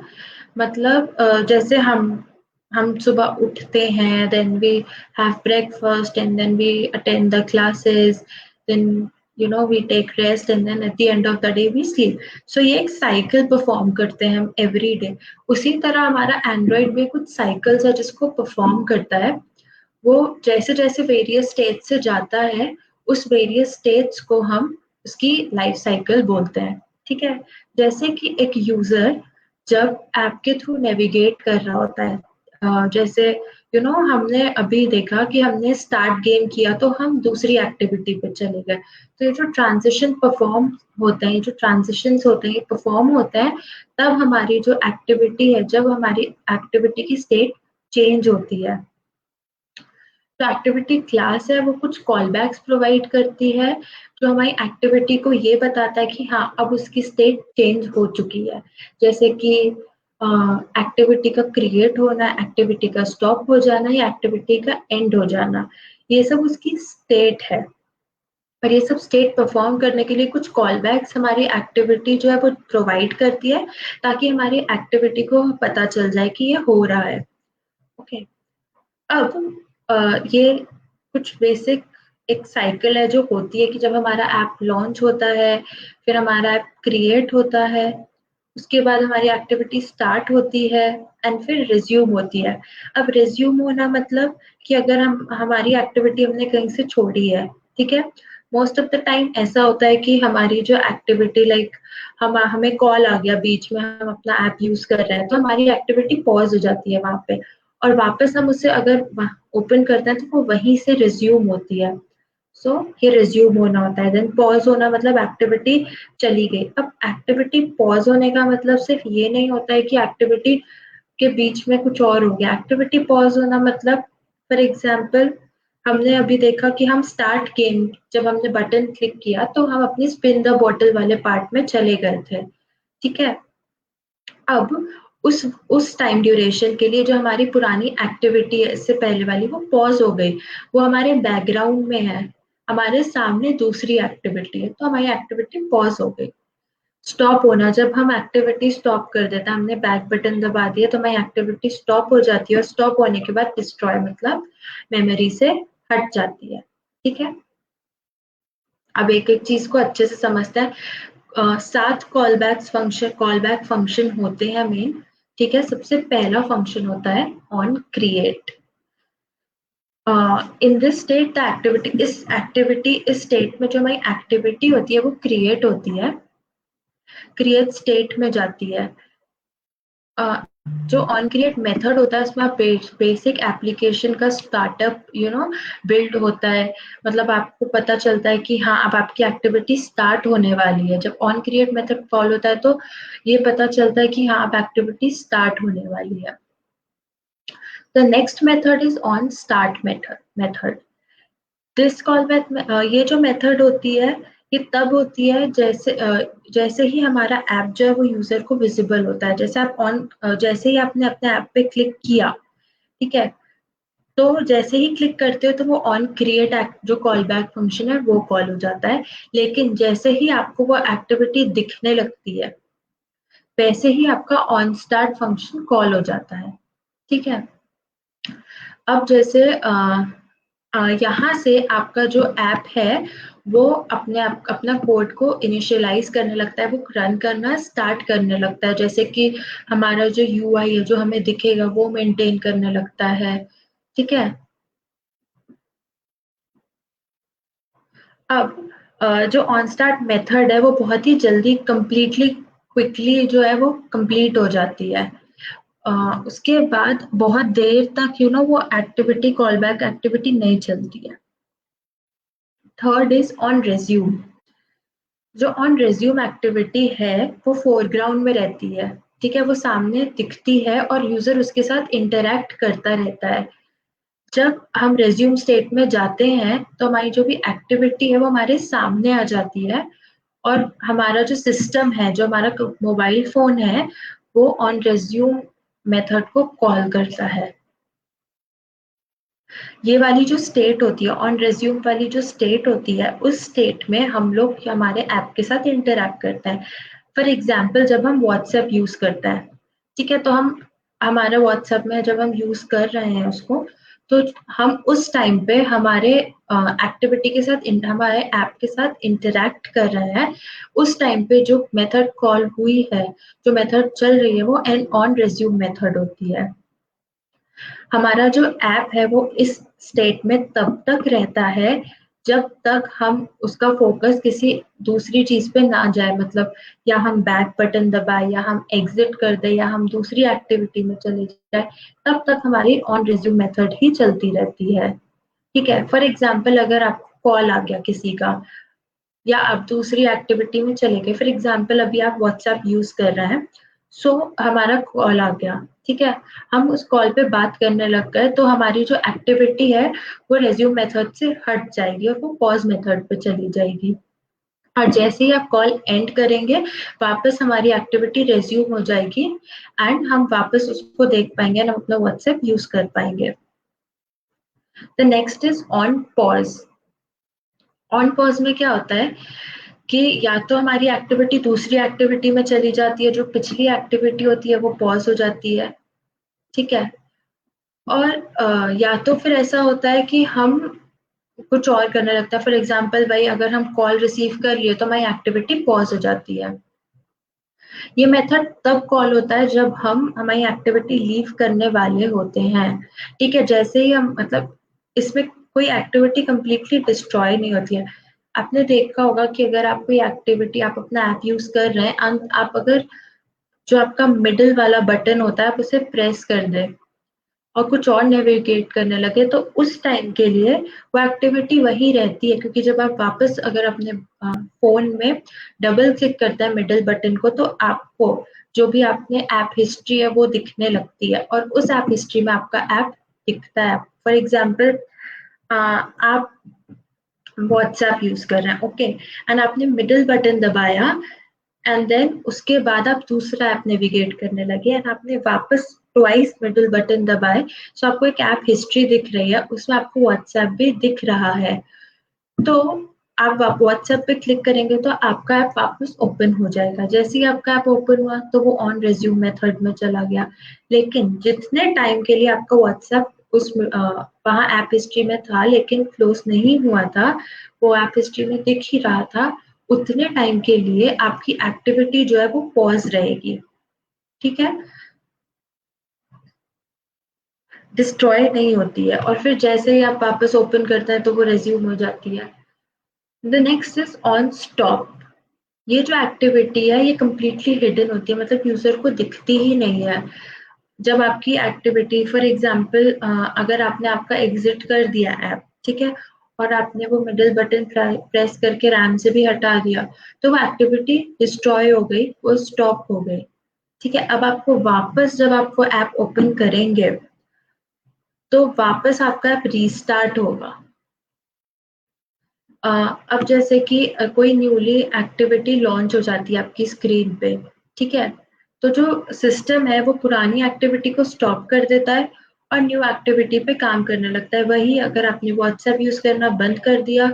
मतलब जैसे हम सुबह उठते हैं, then we have breakfast and then we attend the classes, then we take rest and then at the end of the day we sleep. So ये एक साइकिल परफॉर्म करते हैं हम एवरी डे। उसी तरह हमारा एंड्रॉइड भी कुछ साइकिल्स है जिसको परफॉर्म करता है। वो जैसे जैसे वेरियस स्टेट से जाता है, उस वेरियस स्टेट्स को हम उसकी लाइफ साइकिल बोलते हैं, ठीक है। जैसे कि एक यूजर जब ऐप के थ्रू नेविगेट कर रहा होता है, जैसे हमने अभी देखा कि हमने स्टार्ट गेम किया तो हम दूसरी एक्टिविटी पे चले गए। तो ये जो ट्रांजिशन परफॉर्म होते हैं, जो ट्रांजिशंस होते हैं, ये परफॉर्म होते हैं तब हमारी जो एक्टिविटी है, जब हमारी एक्टिविटी की स्टेट चेंज होती है। जो एक्टिविटी क्लास है वो कुछ कॉल बैक्स प्रोवाइड करती है जो हमारी एक्टिविटी को ये बताता है कि हाँ अब उसकी स्टेट चेंज हो चुकी है। जैसे कि एक्टिविटी का क्रिएट होना, एक्टिविटी का स्टॉप हो जाना या एक्टिविटी का एंड हो जाना, ये सब उसकी स्टेट है। और ये सब स्टेट परफॉर्म करने के लिए कुछ कॉल बैक्स हमारी एक्टिविटी जो है वो प्रोवाइड करती है ताकि हमारी एक्टिविटी को पता चल जाए कि ये हो रहा है। ओके, अब ये कुछ बेसिक एक साइकिल है जो होती है कि जब हमारा ऐप लॉन्च होता है, फिर हमारा ऐप क्रिएट होता है, उसके बाद हमारी एक्टिविटी स्टार्ट होती है एंड फिर रिज्यूम होती है। अब रिज्यूम होना मतलब कि अगर हमारी एक्टिविटी हमने कहीं से छोड़ी है, ठीक है। मोस्ट ऑफ द टाइम ऐसा होता है कि हमारी जो एक्टिविटी लाइक हमें कॉल आ गया बीच में, हम अपना ऐप यूज कर रहे हैं तो हमारी एक्टिविटी पॉज हो जाती है वहां पे, और वापस हम उसे अगर ओपन करते हैं तो वो वहीं से रिज्यूम होती है। सो ये रिज्यूम होना होता है। देन पॉज होना मतलब एक्टिविटी चली गई। अब एक्टिविटी पॉज होने का मतलब सिर्फ ये नहीं होता है कि एक्टिविटी के बीच में कुछ और हो गया। एक्टिविटी पॉज होना मतलब फॉर एग्जाम्पल हमने अभी देखा कि हम स्टार्ट गेम जब हमने बटन क्लिक किया तो हम अपनी स्पिन द बॉटल वाले पार्ट में चले गए थे, ठीक है। अब उस टाइम ड्यूरेशन के लिए जो हमारी पुरानी एक्टिविटी है इससे पहले वाली वो पॉज हो गई, वो हमारे बैकग्राउंड में है, हमारे सामने दूसरी एक्टिविटी है तो हमारी एक्टिविटी पॉज हो गई। स्टॉप होना, जब हम एक्टिविटी स्टॉप कर देते हैं, हमने बैक बटन दबा दिया तो हमारी एक्टिविटी स्टॉप हो जाती है, और स्टॉप होने के बाद डिस्ट्रॉय मतलब मेमोरी से हट जाती है, ठीक है। अब एक एक चीज को अच्छे से समझते हैं। 7 कॉल बैक फंक्शन होते हैं मेन, ठीक है, सबसे पहला फंक्शन होता है on create. In this state the activity, इस स्टेट में जो हमारी एक्टिविटी होती है वो क्रिएट होती है, क्रिएट स्टेट में जाती है। जो ऑन क्रिएट मेथड होता है उसमें आप बेसिक एप्लीकेशन का स्टार्टअप बिल्ड होता है, मतलब आपको पता चलता है कि हाँ अब आपकी एक्टिविटी स्टार्ट होने वाली है। जब ऑन क्रिएट मेथड कॉल होता है तो ये पता चलता है कि हाँ अब एक्टिविटी स्टार्ट होने वाली है। The next method is on start method. This call ये जो मेथड होती है ये तब होती है जैसे ही हमारा ऐप जो है वो यूजर को विजिबल होता है। जैसे ही आपने अपने ऐप पे क्लिक किया, ठीक है, तो जैसे ही क्लिक करते हो तो वो ऑन क्रिएट जो कॉल बैक फंक्शन है वो कॉल हो जाता है। लेकिन जैसे ही आपको वो एक्टिविटी दिखने लगती है वैसे ही आपका ऑन स्टार्ट फंक्शन कॉल हो जाता है। ठीक है, अब जैसे यहाँ से आपका जो ऐप है वो अपना कोड को इनिशियलाइज करने लगता है, वो रन करना स्टार्ट करने लगता है। जैसे कि हमारा जो यूआई है जो हमें दिखेगा वो मेंटेन करने लगता है। ठीक है, अब जो ऑन स्टार्ट मेथड है वो बहुत ही जल्दी क्विकली जो है वो कंप्लीट हो जाती है। उसके बाद बहुत देर तक वो एक्टिविटी, कॉल बैक एक्टिविटी नहीं चलती है। Third is on resume. जो ऑन रेज्यूम एक्टिविटी है वो फोरग्राउंड में रहती है। ठीक है, वो सामने दिखती है और यूजर उसके साथ इंटरैक्ट करता रहता है। जब हम रेज्यूम स्टेट में जाते हैं तो हमारी जो भी एक्टिविटी है वो हमारे सामने आ जाती है और हमारा जो सिस्टम है, जो हमारा मोबाइल फोन है, वो ऑन रेज्यूम मेथड को कॉल करता है। ये वाली जो स्टेट होती है, ऑन रेज्यूम वाली जो स्टेट होती है, उस स्टेट में हम लोग हमारे ऐप के साथ इंटरैक्ट करते हैं। फॉर एग्जाम्पल जब हम व्हाट्सएप यूज करते हैं, ठीक है, तो हम हमारे व्हाट्सएप में जब हम यूज कर रहे हैं उसको, तो हम उस टाइम पे हमारे एक्टिविटी के साथ हमारे ऐप के साथ इंटरैक्ट कर रहे हैं। उस टाइम पे जो मेथड कॉल हुई है, जो मेथड चल रही है, वो एन ऑन रेज्यूम मेथड होती है। हमारा जो ऐप है वो इस स्टेट में तब तक रहता है जब तक हम उसका फोकस किसी दूसरी चीज पे ना जाए, मतलब या हम बैक बटन दबाए या हम एग्जिट कर दे या हम दूसरी एक्टिविटी में चले जाए, तब तक हमारी ऑन रिज्यूम मेथड ही चलती रहती है। ठीक है, फॉर एग्जाम्पल अगर आपको कॉल आ गया किसी का या आप दूसरी एक्टिविटी में चले गए, फॉर एग्जाम्पल अभी आप व्हाट्सएप यूज कर रहे हैं, सो हमारा कॉल आ गया, ठीक है, हम उस कॉल पे बात करने लग गए, तो हमारी जो एक्टिविटी है वो रेज्यूम मेथड से हट जाएगी और वो पॉज मेथड पे चली जाएगी। और जैसे ही आप कॉल एंड करेंगे वापस हमारी एक्टिविटी रेज्यूम हो जाएगी एंड हम वापस उसको देख पाएंगे, हम अपना व्हाट्सएप यूज कर पाएंगे। The next is on pause. On pause में क्या होता है कि या तो हमारी एक्टिविटी दूसरी एक्टिविटी में चली जाती है, जो पिछली एक्टिविटी होती है वो पॉज हो जाती है। ठीक है, और या तो फिर ऐसा होता है कि हम कुछ और करने लगता है। फॉर एग्जाम्पल भाई अगर हम कॉल रिसीव कर लिए तो हमारी एक्टिविटी पॉज हो जाती है। ये मेथड तब कॉल होता है जब हम हमारी एक्टिविटी लीव करने वाले होते हैं। ठीक है, जैसे ही हम मतलब इसमें कोई एक्टिविटी कंप्लीटली डिस्ट्रॉय नहीं होती है। आपने देखा होगा कि अगर आप कोई एक्टिविटी, आप अपना ऐप यूज कर रहे हैं, आप अगर जो आपका मिडिल वाला बटन होता है आप उसे प्रेस कर दें और कुछ और नेविगेट करने लगे, तो उस टाइम के लिए वो एक्टिविटी वही रहती है, क्योंकि जब आप वापस अगर अपने फोन में डबल क्लिक करते हैं मिडिल बटन को तो आपको जो भी आपने ऐप हिस्ट्री है वो दिखने लगती है और उस ऐप हिस्ट्री में आपका ऐप दिखता है। फॉर एग्जाम्पल आप व्हाट्सएप यूज कर रहे हैं, ओके, एंड आपने मिडिल बटन दबाया एंड देन उसके बाद आप दूसरा ऐप नेविगेट करने लगे एंड आपने वापस ट्वाइस मिडिल बटन दबाए, तो आपको एक ऐप हिस्ट्री दिख रही है, उसमें आपको व्हाट्सएप भी दिख रहा है। तो आप व्हाट्सएप पे क्लिक करेंगे तो आपका ऐप वापस ओपन हो जाएगा। जैसे ही आपका ऐप ओपन हुआ तो वो ऑन रेज्यूम मेथड में चला गया। लेकिन जितने टाइम के लिए आपका व्हाट्सएप उस वहाँ ऐप हिस्ट्री में था लेकिन क्लोज नहीं हुआ था, वो ऐप हिस्ट्री में दिख ही रहा था, उतने टाइम के लिए आपकी एक्टिविटी जो है वो पॉज रहेगी। ठीक है, डिस्ट्रॉय नहीं होती है, और फिर जैसे ही आप वापस ओपन करते हैं तो वो रेज्यूम हो जाती है। The next is on stop. ये जो एक्टिविटी है ये कम्प्लीटली हिडन होती है, मतलब यूजर को दिखती ही नहीं है। जब आपकी एक्टिविटी फॉर एग्जाम्पल अगर आपने आपका एग्जिट कर दिया ऐप, ठीक है, और आपने वो मिडिल बटन प्रेस करके रैम से भी हटा दिया, तो वो एक्टिविटी डिस्ट्रॉय हो गई, वो स्टॉप हो गई। ठीक है, अब आपको वापस जब आप वो ऐप ओपन करेंगे तो वापस आपका ऐप रीस्टार्ट होगा। अब जैसे कि कोई न्यूली एक्टिविटी लॉन्च हो जाती है आपकी स्क्रीन पे, ठीक है, तो जो सिस्टम है वो पुरानी एक्टिविटी को स्टॉप कर देता है और न्यू एक्टिविटी पे काम करने लगता है। वही अगर आपने व्हाट्सएप यूज करना बंद कर दिया,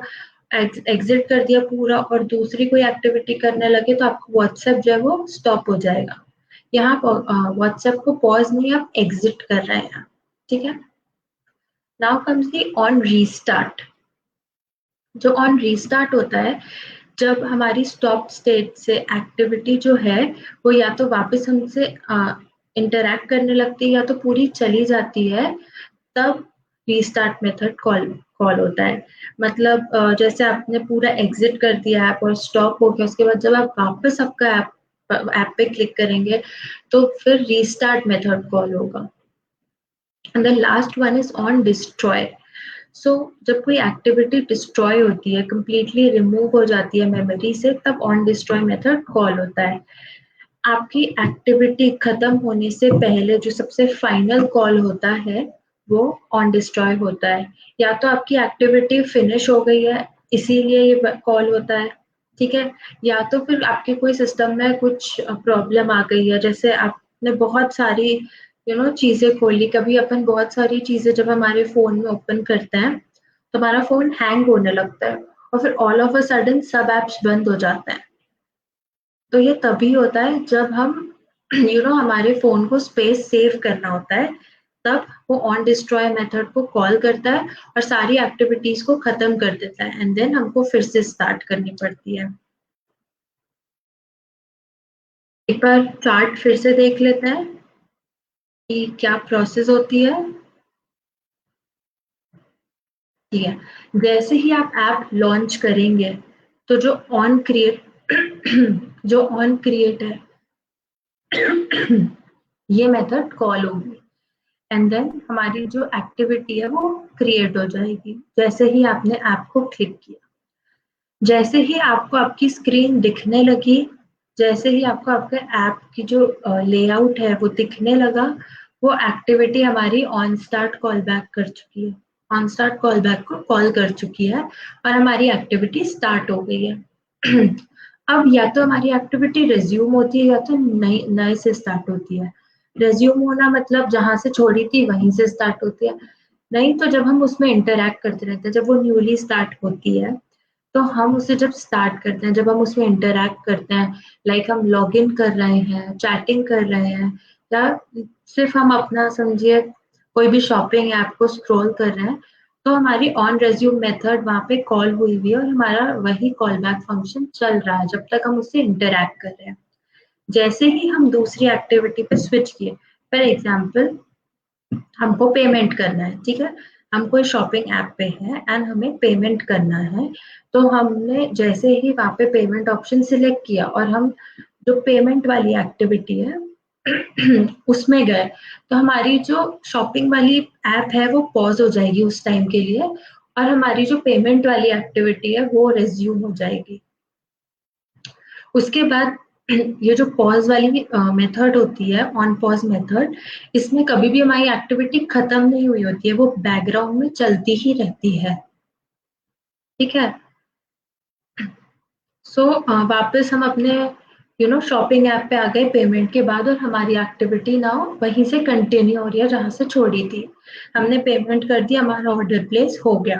एग्जिट कर दिया पूरा, और दूसरी कोई एक्टिविटी करने लगे, तो आपका व्हाट्सएप जो है वो स्टॉप हो जाएगा। यहाँ व्हाट्सएप को पॉज नहीं, आप एग्जिट कर रहे हैं। ठीक है, now comes the on restart. जो ऑन रीस्टार्ट होता है, जब हमारी स्टॉप स्टेट से एक्टिविटी जो है वो या तो वापस हमसे इंटरैक्ट करने लगती है या तो पूरी चली जाती है, तब रीस्टार्ट मेथड कॉल होता है। मतलब जैसे आपने पूरा एग्जिट कर दिया ऐप और स्टॉप हो गया, उसके बाद जब आप वापस आपका ऐप पे क्लिक करेंगे तो फिर रीस्टार्ट मेथड कॉल होगा। And the last one is on destroy. So जब कोई एक्टिविटी डिस्ट्रॉय होती है, कंप्लीटली रिमूव हो जाती है मेमोरी से, तब ऑन डिस्ट्रॉय मेथड कॉल होता है। आपकी एक्टिविटी खत्म होने से पहले जो सबसे फाइनल कॉल होता है वो ऑन डिस्ट्रॉय होता है। या तो आपकी एक्टिविटी फिनिश हो गई है इसीलिए ये कॉल होता है, ठीक है, या तो फिर आपके कोई सिस्टम में कुछ प्रॉब्लम आ गई है, जैसे आपने बहुत सारी चीजें खोली। कभी अपन बहुत सारी चीजें जब हमारे फोन में ओपन करते हैं तो हमारा फोन हैंग होने लगता है और फिर ऑल ऑफ अ सडन सब एप्स बंद हो जाते हैं। तो ये तभी होता है जब हम हमारे फोन को स्पेस सेव करना होता है, तब वो ऑन डिस्ट्रॉय मेथड को कॉल करता है और सारी एक्टिविटीज को खत्म कर देता है, एंड देन हमको फिर से स्टार्ट करनी पड़ती है। एक बार चार्ट फिर से देख लेते हैं कि क्या प्रोसेस होती है। ठीक है, जैसे ही आप ऐप लॉन्च करेंगे तो जो ऑन क्रिएट जो ऑन क्रिएट है ये मेथड कॉल होगी, एंड देन हमारी जो एक्टिविटी है वो क्रिएट हो जाएगी जैसे ही आपने ऐप को क्लिक किया। जैसे ही आपको आपकी स्क्रीन दिखने लगी, जैसे ही आपको आपके ऐप की जो लेआउट है वो दिखने लगा, वो एक्टिविटी हमारी ऑन स्टार्ट कॉल बैक कर चुकी है, ऑन स्टार्ट कॉल बैक को कॉल कर चुकी है और हमारी एक्टिविटी स्टार्ट हो गई है। अब या तो हमारी एक्टिविटी रिज्यूम होती है या तो नए से स्टार्ट होती है। रिज्यूम होना मतलब जहां से छोड़ी थी वहीं से स्टार्ट होती है, नहीं तो जब हम उसमें इंटरैक्ट करते रहते हैं, जब वो न्यूली स्टार्ट होती है तो हम उसे जब स्टार्ट करते हैं, जब हम उसमें इंटरैक्ट करते हैं, लाइक हम लॉग इन कर रहे हैं, चैटिंग कर रहे हैं, या सिर्फ हम अपना समझिए कोई भी शॉपिंग ऐप को स्क्रॉल कर रहे हैं, तो हमारी ऑन रेज्यूम मेथड वहां पे कॉल हुई हुई है और हमारा वही कॉल बैक फंक्शन चल रहा है जब तक हम उससे इंटरैक्ट कर रहे हैं। जैसे ही हम दूसरी एक्टिविटी पे स्विच किए, फॉर एग्जाम्पल हमको पेमेंट करना है, ठीक है, हम कोई शॉपिंग ऐप पे है एंड हमें पेमेंट करना है, तो हमने जैसे ही वहां पे पेमेंट ऑप्शन सिलेक्ट किया और हम जो पेमेंट वाली एक्टिविटी है उसमें गए, तो हमारी जो शॉपिंग वाली ऐप है वो पॉज हो जाएगी उस टाइम के लिए और हमारी जो पेमेंट वाली एक्टिविटी है वो रेज्यूम हो जाएगी। उसके बाद ये जो पॉज वाली मेथड होती है, ऑन पॉज मेथड, इसमें कभी भी हमारी एक्टिविटी खत्म नहीं हुई होती है, वो बैकग्राउंड में चलती ही रहती है। ठीक है, सो वापस हम अपने शॉपिंग ऐप पे आ गए पेमेंट के बाद और हमारी एक्टिविटी नाउ वहीं से कंटिन्यू हो रही है जहां से छोड़ी थी। हमने पेमेंट कर दिया, हमारा ऑर्डर प्लेस हो गया।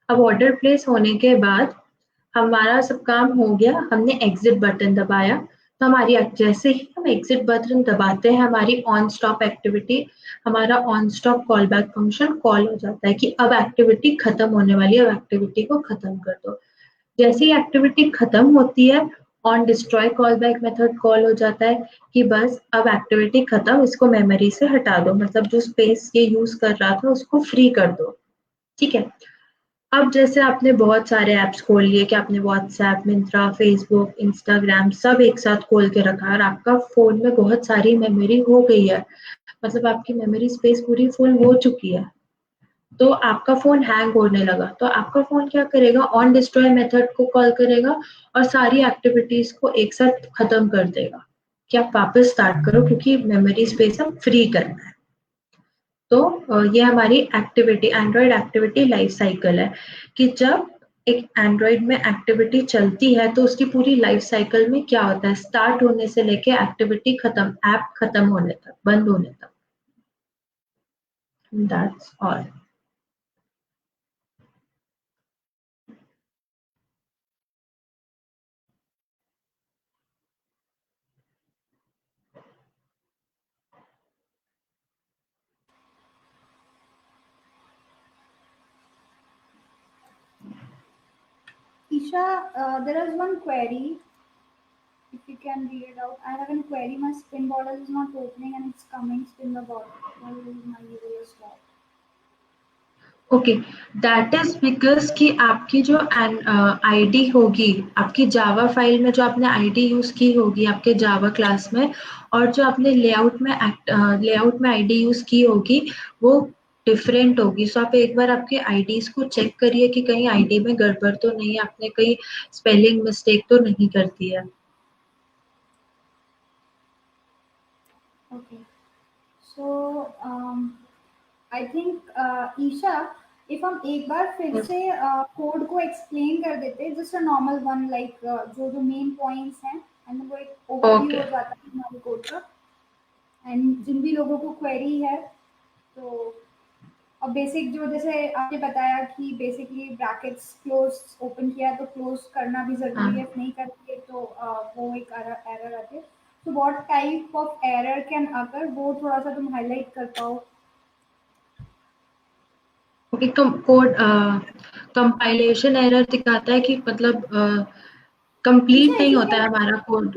अब ऑर्डर प्लेस होने के बाद हमारा सब काम हो गया, हमने एग्जिट बटन दबाया, तो हमारी जैसे ही हम एग्जिट बटन दबाते हैं हमारी ऑन स्टॉप एक्टिविटी, हमारा on stop call back function call हो जाता है कि अब एक्टिविटी खत्म होने वाली है, अब एक्टिविटी को खत्म कर दो। जैसे ही एक्टिविटी खत्म होती है, on destroy call back method call हो जाता है कि बस अब एक्टिविटी खत्म, इसको मेमोरी से हटा दो, मतलब जो स्पेस ये यूज कर रहा था उसको फ्री कर दो। ठीक है। अब जैसे आपने बहुत सारे ऐप्स खोल लिए कि आपने व्हाट्सएप, मिंत्रा, फेसबुक, इंस्टाग्राम सब एक साथ खोल के रखा और आपका फोन में बहुत सारी मेमोरी हो गई है, मतलब आपकी मेमोरी स्पेस पूरी फुल हो चुकी है, तो आपका फोन हैंग होने लगा, तो आपका फोन क्या करेगा, ऑन डिस्ट्रॉय मेथड को कॉल करेगा और सारी एक्टिविटीज को एक साथ खत्म कर देगा कि आप वापस स्टार्ट करो, क्योंकि मेमोरी स्पेस अब फ्री करना है। तो ये हमारी activity, Android activity life cycle है कि जब एक एंड्रॉइड में एक्टिविटी चलती है तो उसकी पूरी लाइफ साइकिल में क्या होता है, स्टार्ट होने से लेके एक्टिविटी खत्म, ऐप खत्म होने तक, बंद होने तक। That's all. Isha, there is one query. If you can read it out. I have a query. My spin bottle is not opening and it's coming. Spin the bottle. My user is stopped. Okay, that is because कि आपकी जो ID होगी, आपकी Java file में जो आपने ID use की होगी आपके जावा क्लास में, और जो आपने लेआउट में आईडी यूज की होगी वो डिफरेंट होगी। सो आप एक बार आपके आईडीज को चेक करिए कि कहीं आईडी में गड़बड़ तो नहीं, आपने कहीं स्पेलिंग मिस्टेक तो नहीं कर दी है। Okay. So I think Isha, if हम एक बार फिर से कोड को एक्सप्लेन कर देते, just a normal one, like जो जो मेन पॉइंट्स हैं, एंड वो एक ओवरव्यू ओके। हो जाता है हमारे कोड का, एंड जिन भी लोगों को क्वेरी है तो। और बेसिक जो जैसे आपने बताया कि बेसिकली ब्रैकेट्स क्लोज ओपन किया तो क्लोज करना भी ज़रूरी है, हाँ, नहीं करेंगे तो वो एक एरर आती है। तो what type of error can अगर वो थोड़ा सा तुम हाईलाइट कर पाओ। ओके, कोड कंपाइलेशन एरर दिखाता है कि मतलब ईशा, कंप्लीट इफ नहीं यू होता कैन, है हमारा कोड।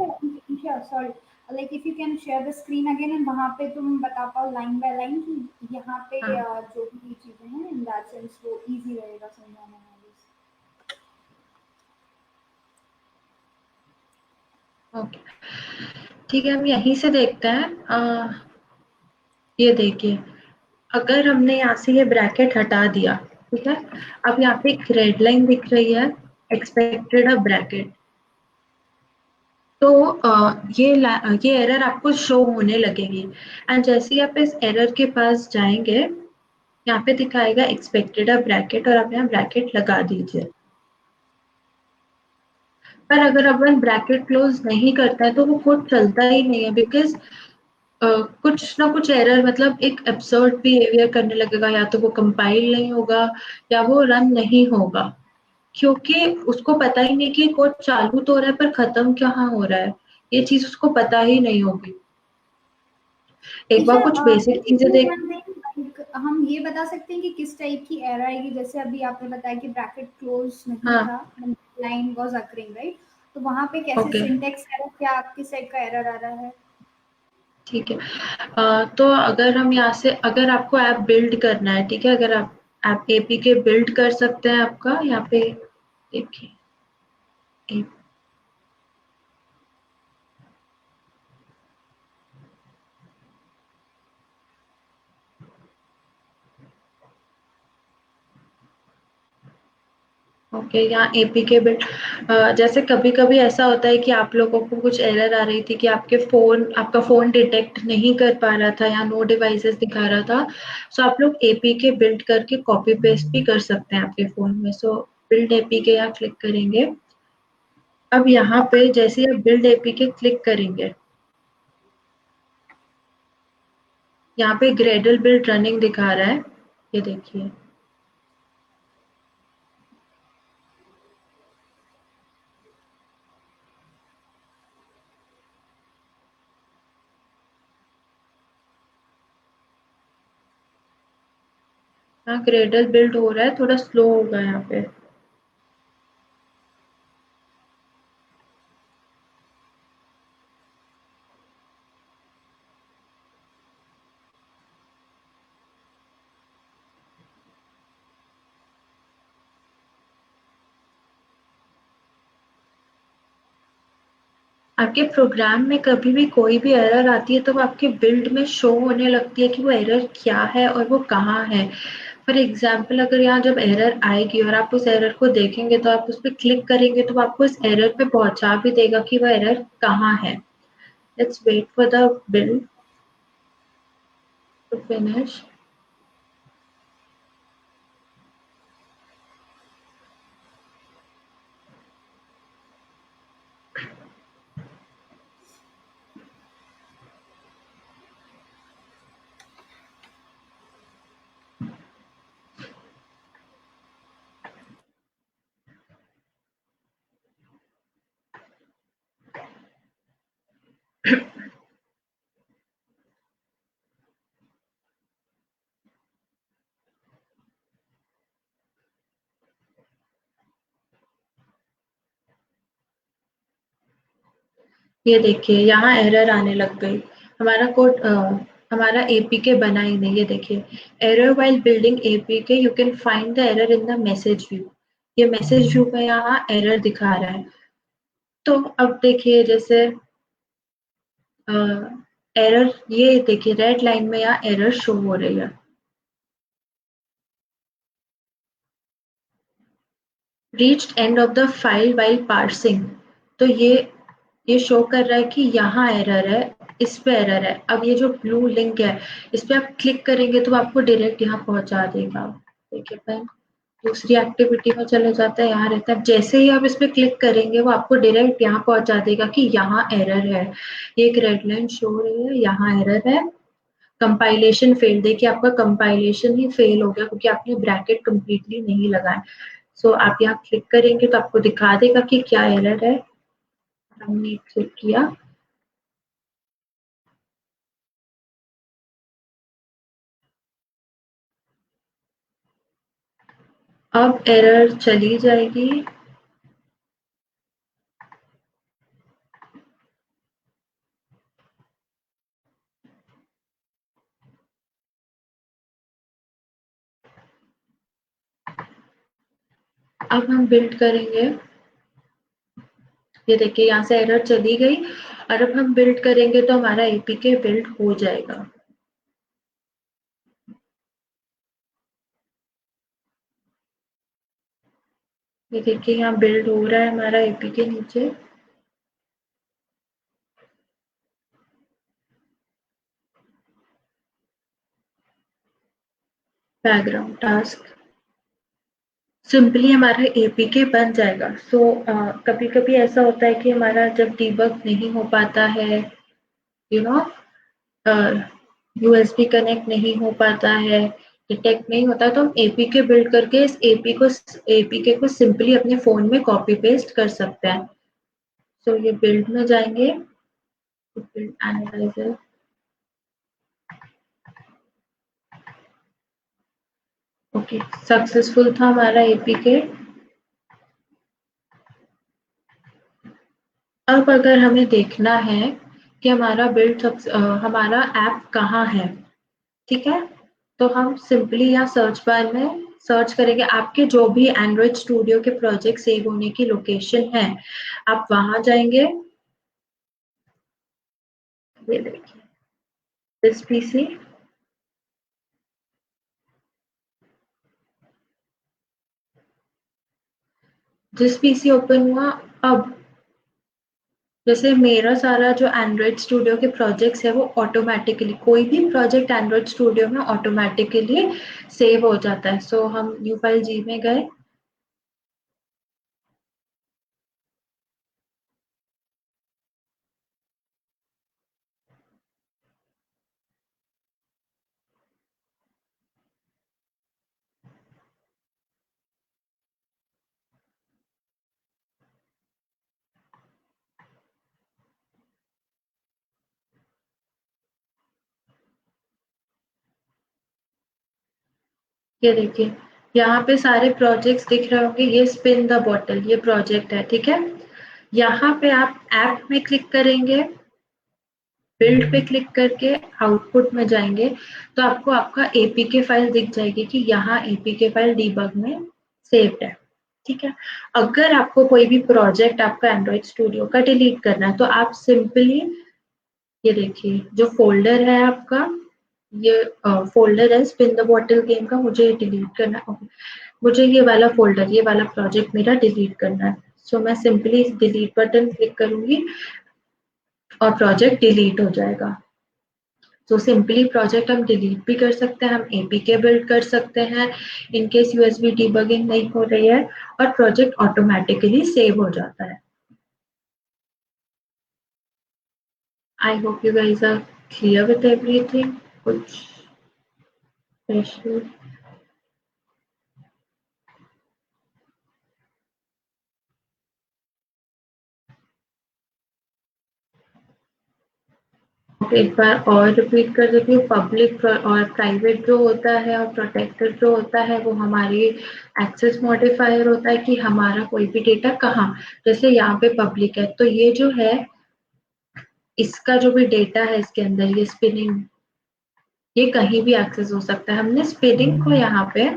Isha sorry, like if you can share the screen again and वहाँ पे तुम बता पाओ लाइन बाय लाइन कि यहाँ पे हाँ, जो भी चीज़ें हैं इन दैट सेंस वो इजी रहेगा समझाने में। ओके, ठीक है, हम यहीं से देखते हैं। ये देखिए, अगर हमने यहाँ से ये ब्रैकेट हटा दिया, ठीक है, अब यहाँ पे एक रेड लाइन दिख रही है, एक्सपेक्टेड अ ब्रैकेट, तो ये एरर आपको शो होने लगेगी। एंड जैसे ही आप इस एरर के पास जाएंगे, यहाँ पे दिखाएगा एक्सपेक्टेड अ ब्रैकेट और आप यहाँ ब्रैकेट लगा दीजिए। पर अगर अपन ब्रैकेट क्लोज नहीं करता है तो वो कोड चलता ही नहीं है, बिकॉज कुछ ना कुछ एरर, मतलब एक एब्सर्ड बिहेवियर करने लगेगा, या तो वो कंपाइल नहीं होगा या वो रन नहीं होगा, क्योंकि उसको पता ही नहीं कि कोड चालू तो हो रहा है पर खत्म कहाँ हो रहा है, ये चीज उसको पता ही नहीं होगी। एक ईशा, बार कुछ बेसिक चीजें देख। हम ये बता सकते हैं कि किस टाइप की एरर आएगी, जैसे अभी आपने बताया कि ब्रैकेट क्लोज नहीं हाँ, था, लाइन वाज अकरिंग, राइट? तो वहां पे कैसे ओके, सिंटेक्स एरर, क्या किस टाइप का एरर आ रहा है? ठीक है। तो अगर हम यहाँ से, अगर आपको ऐप बिल्ड करना है, ठीक है, अगर आप एपीके बिल्ड कर सकते हैं, आपका यहाँ पे देखिए, ओके, यहाँ एपीके बिल्ड, जैसे कभी कभी ऐसा होता है कि आप लोगों को कुछ एरर आ रही थी कि आपका फोन डिटेक्ट नहीं कर पा रहा था या नो डिवाइसेस दिखा रहा था, सो आप लोग एपीके बिल्ड करके कॉपी पेस्ट भी कर सकते हैं आपके फोन में। सो बिल्ड एपीके यहाँ क्लिक करेंगे। अब यहाँ पे जैसे आप बिल्ड एपीके क्लिक करेंगे, यहाँ पे ग्रेडल बिल्ड रनिंग दिखा रहा है, ये देखिए। हाँ, ग्रेडल बिल्ड हो रहा है, थोड़ा स्लो होगा यहाँ पे। आपके प्रोग्राम में कभी भी कोई भी एरर आती है तो वो आपके बिल्ड में शो होने लगती है कि वो एरर क्या है और वो कहाँ है। फॉर एग्जाम्पल अगर यहाँ जब एरर आएगी और आप उस एरर को देखेंगे तो आप उस पर क्लिक करेंगे तो वो आपको उस एरर पे पहुंचा भी देगा कि वो एरर कहाँ है। Let's wait for the build to finish. ये देखिए यहाँ एरर आने लग गई। हमारा कोड हमारा एपीके बना ही नहीं। ये देखिए, error while building APK, you can find the error in the message view. ये मैसेज व्यू में यहाँ एरर दिखा रहा है। तो अब देखिए जैसे एरर, ये देखिए रेड लाइन में यहाँ एरर शो हो रही है। Reached and of the file while parsing. तो ये शो कर रहा है कि यहाँ एरर है, इस पे एरर है। अब ये जो ब्लू लिंक है इस पे आप क्लिक करेंगे तो आपको डायरेक्ट यहाँ पहुंचा देगा। देखिए पेन दूसरी एक्टिविटी में चले जाता है, यहाँ रहता है। जैसे ही आप इस पे क्लिक करेंगे वो आपको डायरेक्ट यहाँ पहुंचा देगा कि यहाँ एरर है। ये एक रेड लाइन शो हो रही है, यहाँ एरर है। Compilation fail. देखिए आपका कंपाइलेशन ही फेल हो गया क्योंकि आपने ब्रैकेट कंप्लीटली नहीं लगाया। सो आप यहाँ क्लिक करेंगे तो आपको दिखा देगा कि क्या एरर है। हमने क्लिक किया। अब एरर चली जाएगी। अब हम बिल्ड करेंगे। ये देखिए यहाँ से एरर चली गई और अब हम बिल्ड करेंगे तो हमारा एपीके बिल्ड हो जाएगा। ये देखिए यहाँ बिल्ड हो रहा है हमारा एपीके नीचे। बैकग्राउंड टास्क सिंपली हमारा एपीके बन जाएगा। सो कभी कभी ऐसा होता है कि हमारा जब डीबग नहीं हो पाता है, यू नो यूएसबी कनेक्ट नहीं हो पाता है, डिटेक्ट नहीं होता, तो हम एपीके बिल्ड करके इस एपीके को सिंपली अपने फोन में कॉपी पेस्ट कर सकते हैं। सो ये बिल्ड में जाएंगे, बिल्ड एनालाइजर। ओके, सक्सेसफुल था हमारा एपीके। अब अगर हमें देखना है कि हमारा हमारा ऐप कहाँ है, ठीक है, तो हम सिंपली यहाँ सर्च बार में सर्च करेंगे। आपके जो भी एंड्रॉइड स्टूडियो के प्रोजेक्ट सेव होने की लोकेशन है, आप वहां जाएंगे। ये देखिए दिस पीसी। जिस पीसी ओपन हुआ, अब जैसे मेरा सारा जो एंड्रॉइड स्टूडियो के प्रोजेक्ट्स है वो ऑटोमेटिकली, कोई भी प्रोजेक्ट एंड्रॉइड स्टूडियो में ऑटोमेटिकली सेव हो जाता है। सो हम न्यू फाइल जी में गए। ये देखिए यहाँ पे सारे प्रोजेक्ट्स दिख रहे होंगे। ये स्पिन द बॉटल ये प्रोजेक्ट है, ठीक है। यहाँ पे आप ऐप में क्लिक करेंगे, बिल्ड पे क्लिक करके आउटपुट में जाएंगे तो आपको आपका एपीके फाइल दिख जाएगी कि यहाँ एपीके फाइल डीबग में सेव्ड है, ठीक है। अगर आपको कोई भी प्रोजेक्ट आपका एंड्रॉइड स्टूडियो का डिलीट करना है तो आप सिंपली ये देखिए जो फोल्डर है आपका, ये फोल्डर है स्पिन द बॉटल गेम का, मुझे डिलीट करना है। मुझे ये वाला फोल्डर, ये वाला प्रोजेक्ट मेरा डिलीट करना है। सो मैं सिंपली इस डिलीट बटन क्लिक करूंगी और प्रोजेक्ट डिलीट हो जाएगा। तो सिंपली प्रोजेक्ट हम डिलीट भी कर सकते हैं, हम एपीके बिल्ड कर सकते हैं इन केस यूएसबी डिबगिंग नहीं हो रही है, और प्रोजेक्ट ऑटोमेटिकली सेव हो जाता है। I hope you guys are clear with everything. कुछ स्पेशल? एक बार और रिपीट कर देती हूँ, पब्लिक और प्राइवेट जो होता है और प्रोटेक्टेड जो होता है वो हमारी एक्सेस मॉडिफायर होता है कि हमारा कोई भी डेटा कहाँ, जैसे यहाँ पे पब्लिक है तो ये जो है इसका जो भी डेटा है इसके अंदर ये स्पिनिंग, ये कहीं भी एक्सेस हो सकता है। हमने स्पिनिंग को यहाँ पे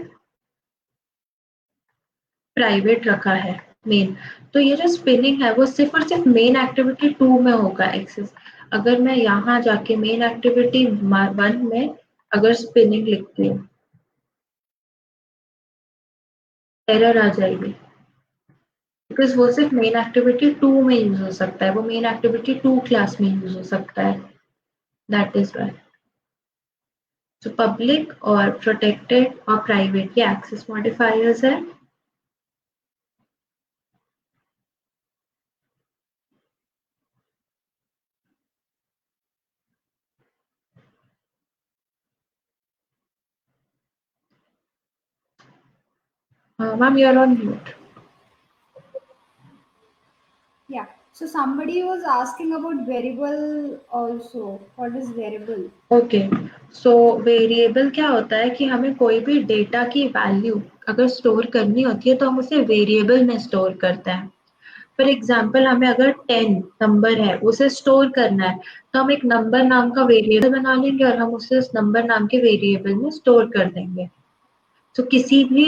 प्राइवेट रखा है मेन, तो ये जो स्पिनिंग है वो सिर्फ और सिर्फ मेन एक्टिविटी 2 में होगा एक्सेस। अगर मैं यहाँ जाके मेन एक्टिविटी 1 में अगर स्पिनिंग लिखती हूँ, एरर आ जाएगी, बिकॉज वो सिर्फ मेन एक्टिविटी 2 में यूज हो सकता है, वो मेन एक्टिविटी 2 क्लास में यूज हो सकता है, दैट इज वाई। तो पब्लिक और प्रोटेक्टेड और प्राइवेट ये एक्सेस मॉडिफायर्स है। Ma'am, you're on mute. Yeah. So somebody was asking about variable also. What is variable? Okay, so variable क्या होता है कि हमें कोई भी डेटा की वैल्यू अगर स्टोर करनी होती है तो हम उसे वेरिएबल में स्टोर करते हैं। फॉर एग्जाम्पल हमें अगर 10 नंबर है उसे स्टोर करना है तो हम एक नंबर नाम का वेरिएबल बना लेंगे और हम उसे उस नंबर नाम के वेरिएबल में स्टोर कर देंगे। तो किसी भी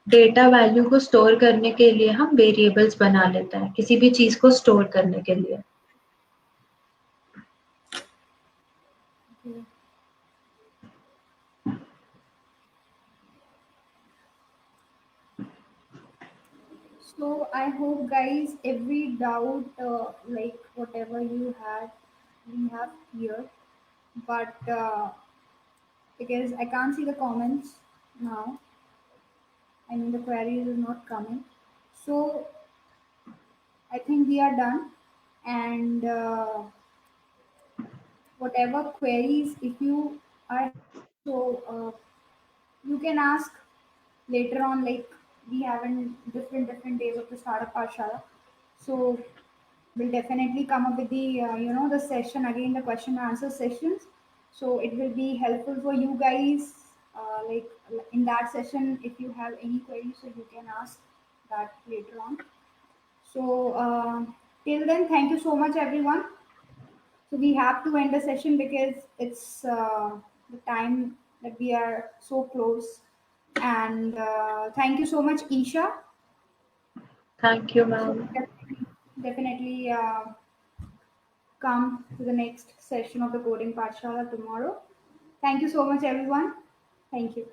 डेटा वैल्यू को स्टोर करने के लिए हम वेरिएबल्स बना लेते हैं, किसी भी चीज को स्टोर करने के लिए। Okay. So I hope guys every doubt like whatever you had we have here, but because I can't see the comments now, I mean the queries is not coming. So I think we are done, and whatever queries if you are so you can ask later on, like we have in different days of the startup Pathshala. So we'll definitely come up with the the session again, the question and answer sessions. So it will be helpful for you guys, like in that session if you have any queries so you can ask that later on. So till then, thank you so much everyone. So we have to end the session because it's the time that we are so close. And thank you so much, Isha. Thank you So ma'am. definitely come to the next session of the coding Pathshala tomorrow. Thank you so much, everyone. Thank you.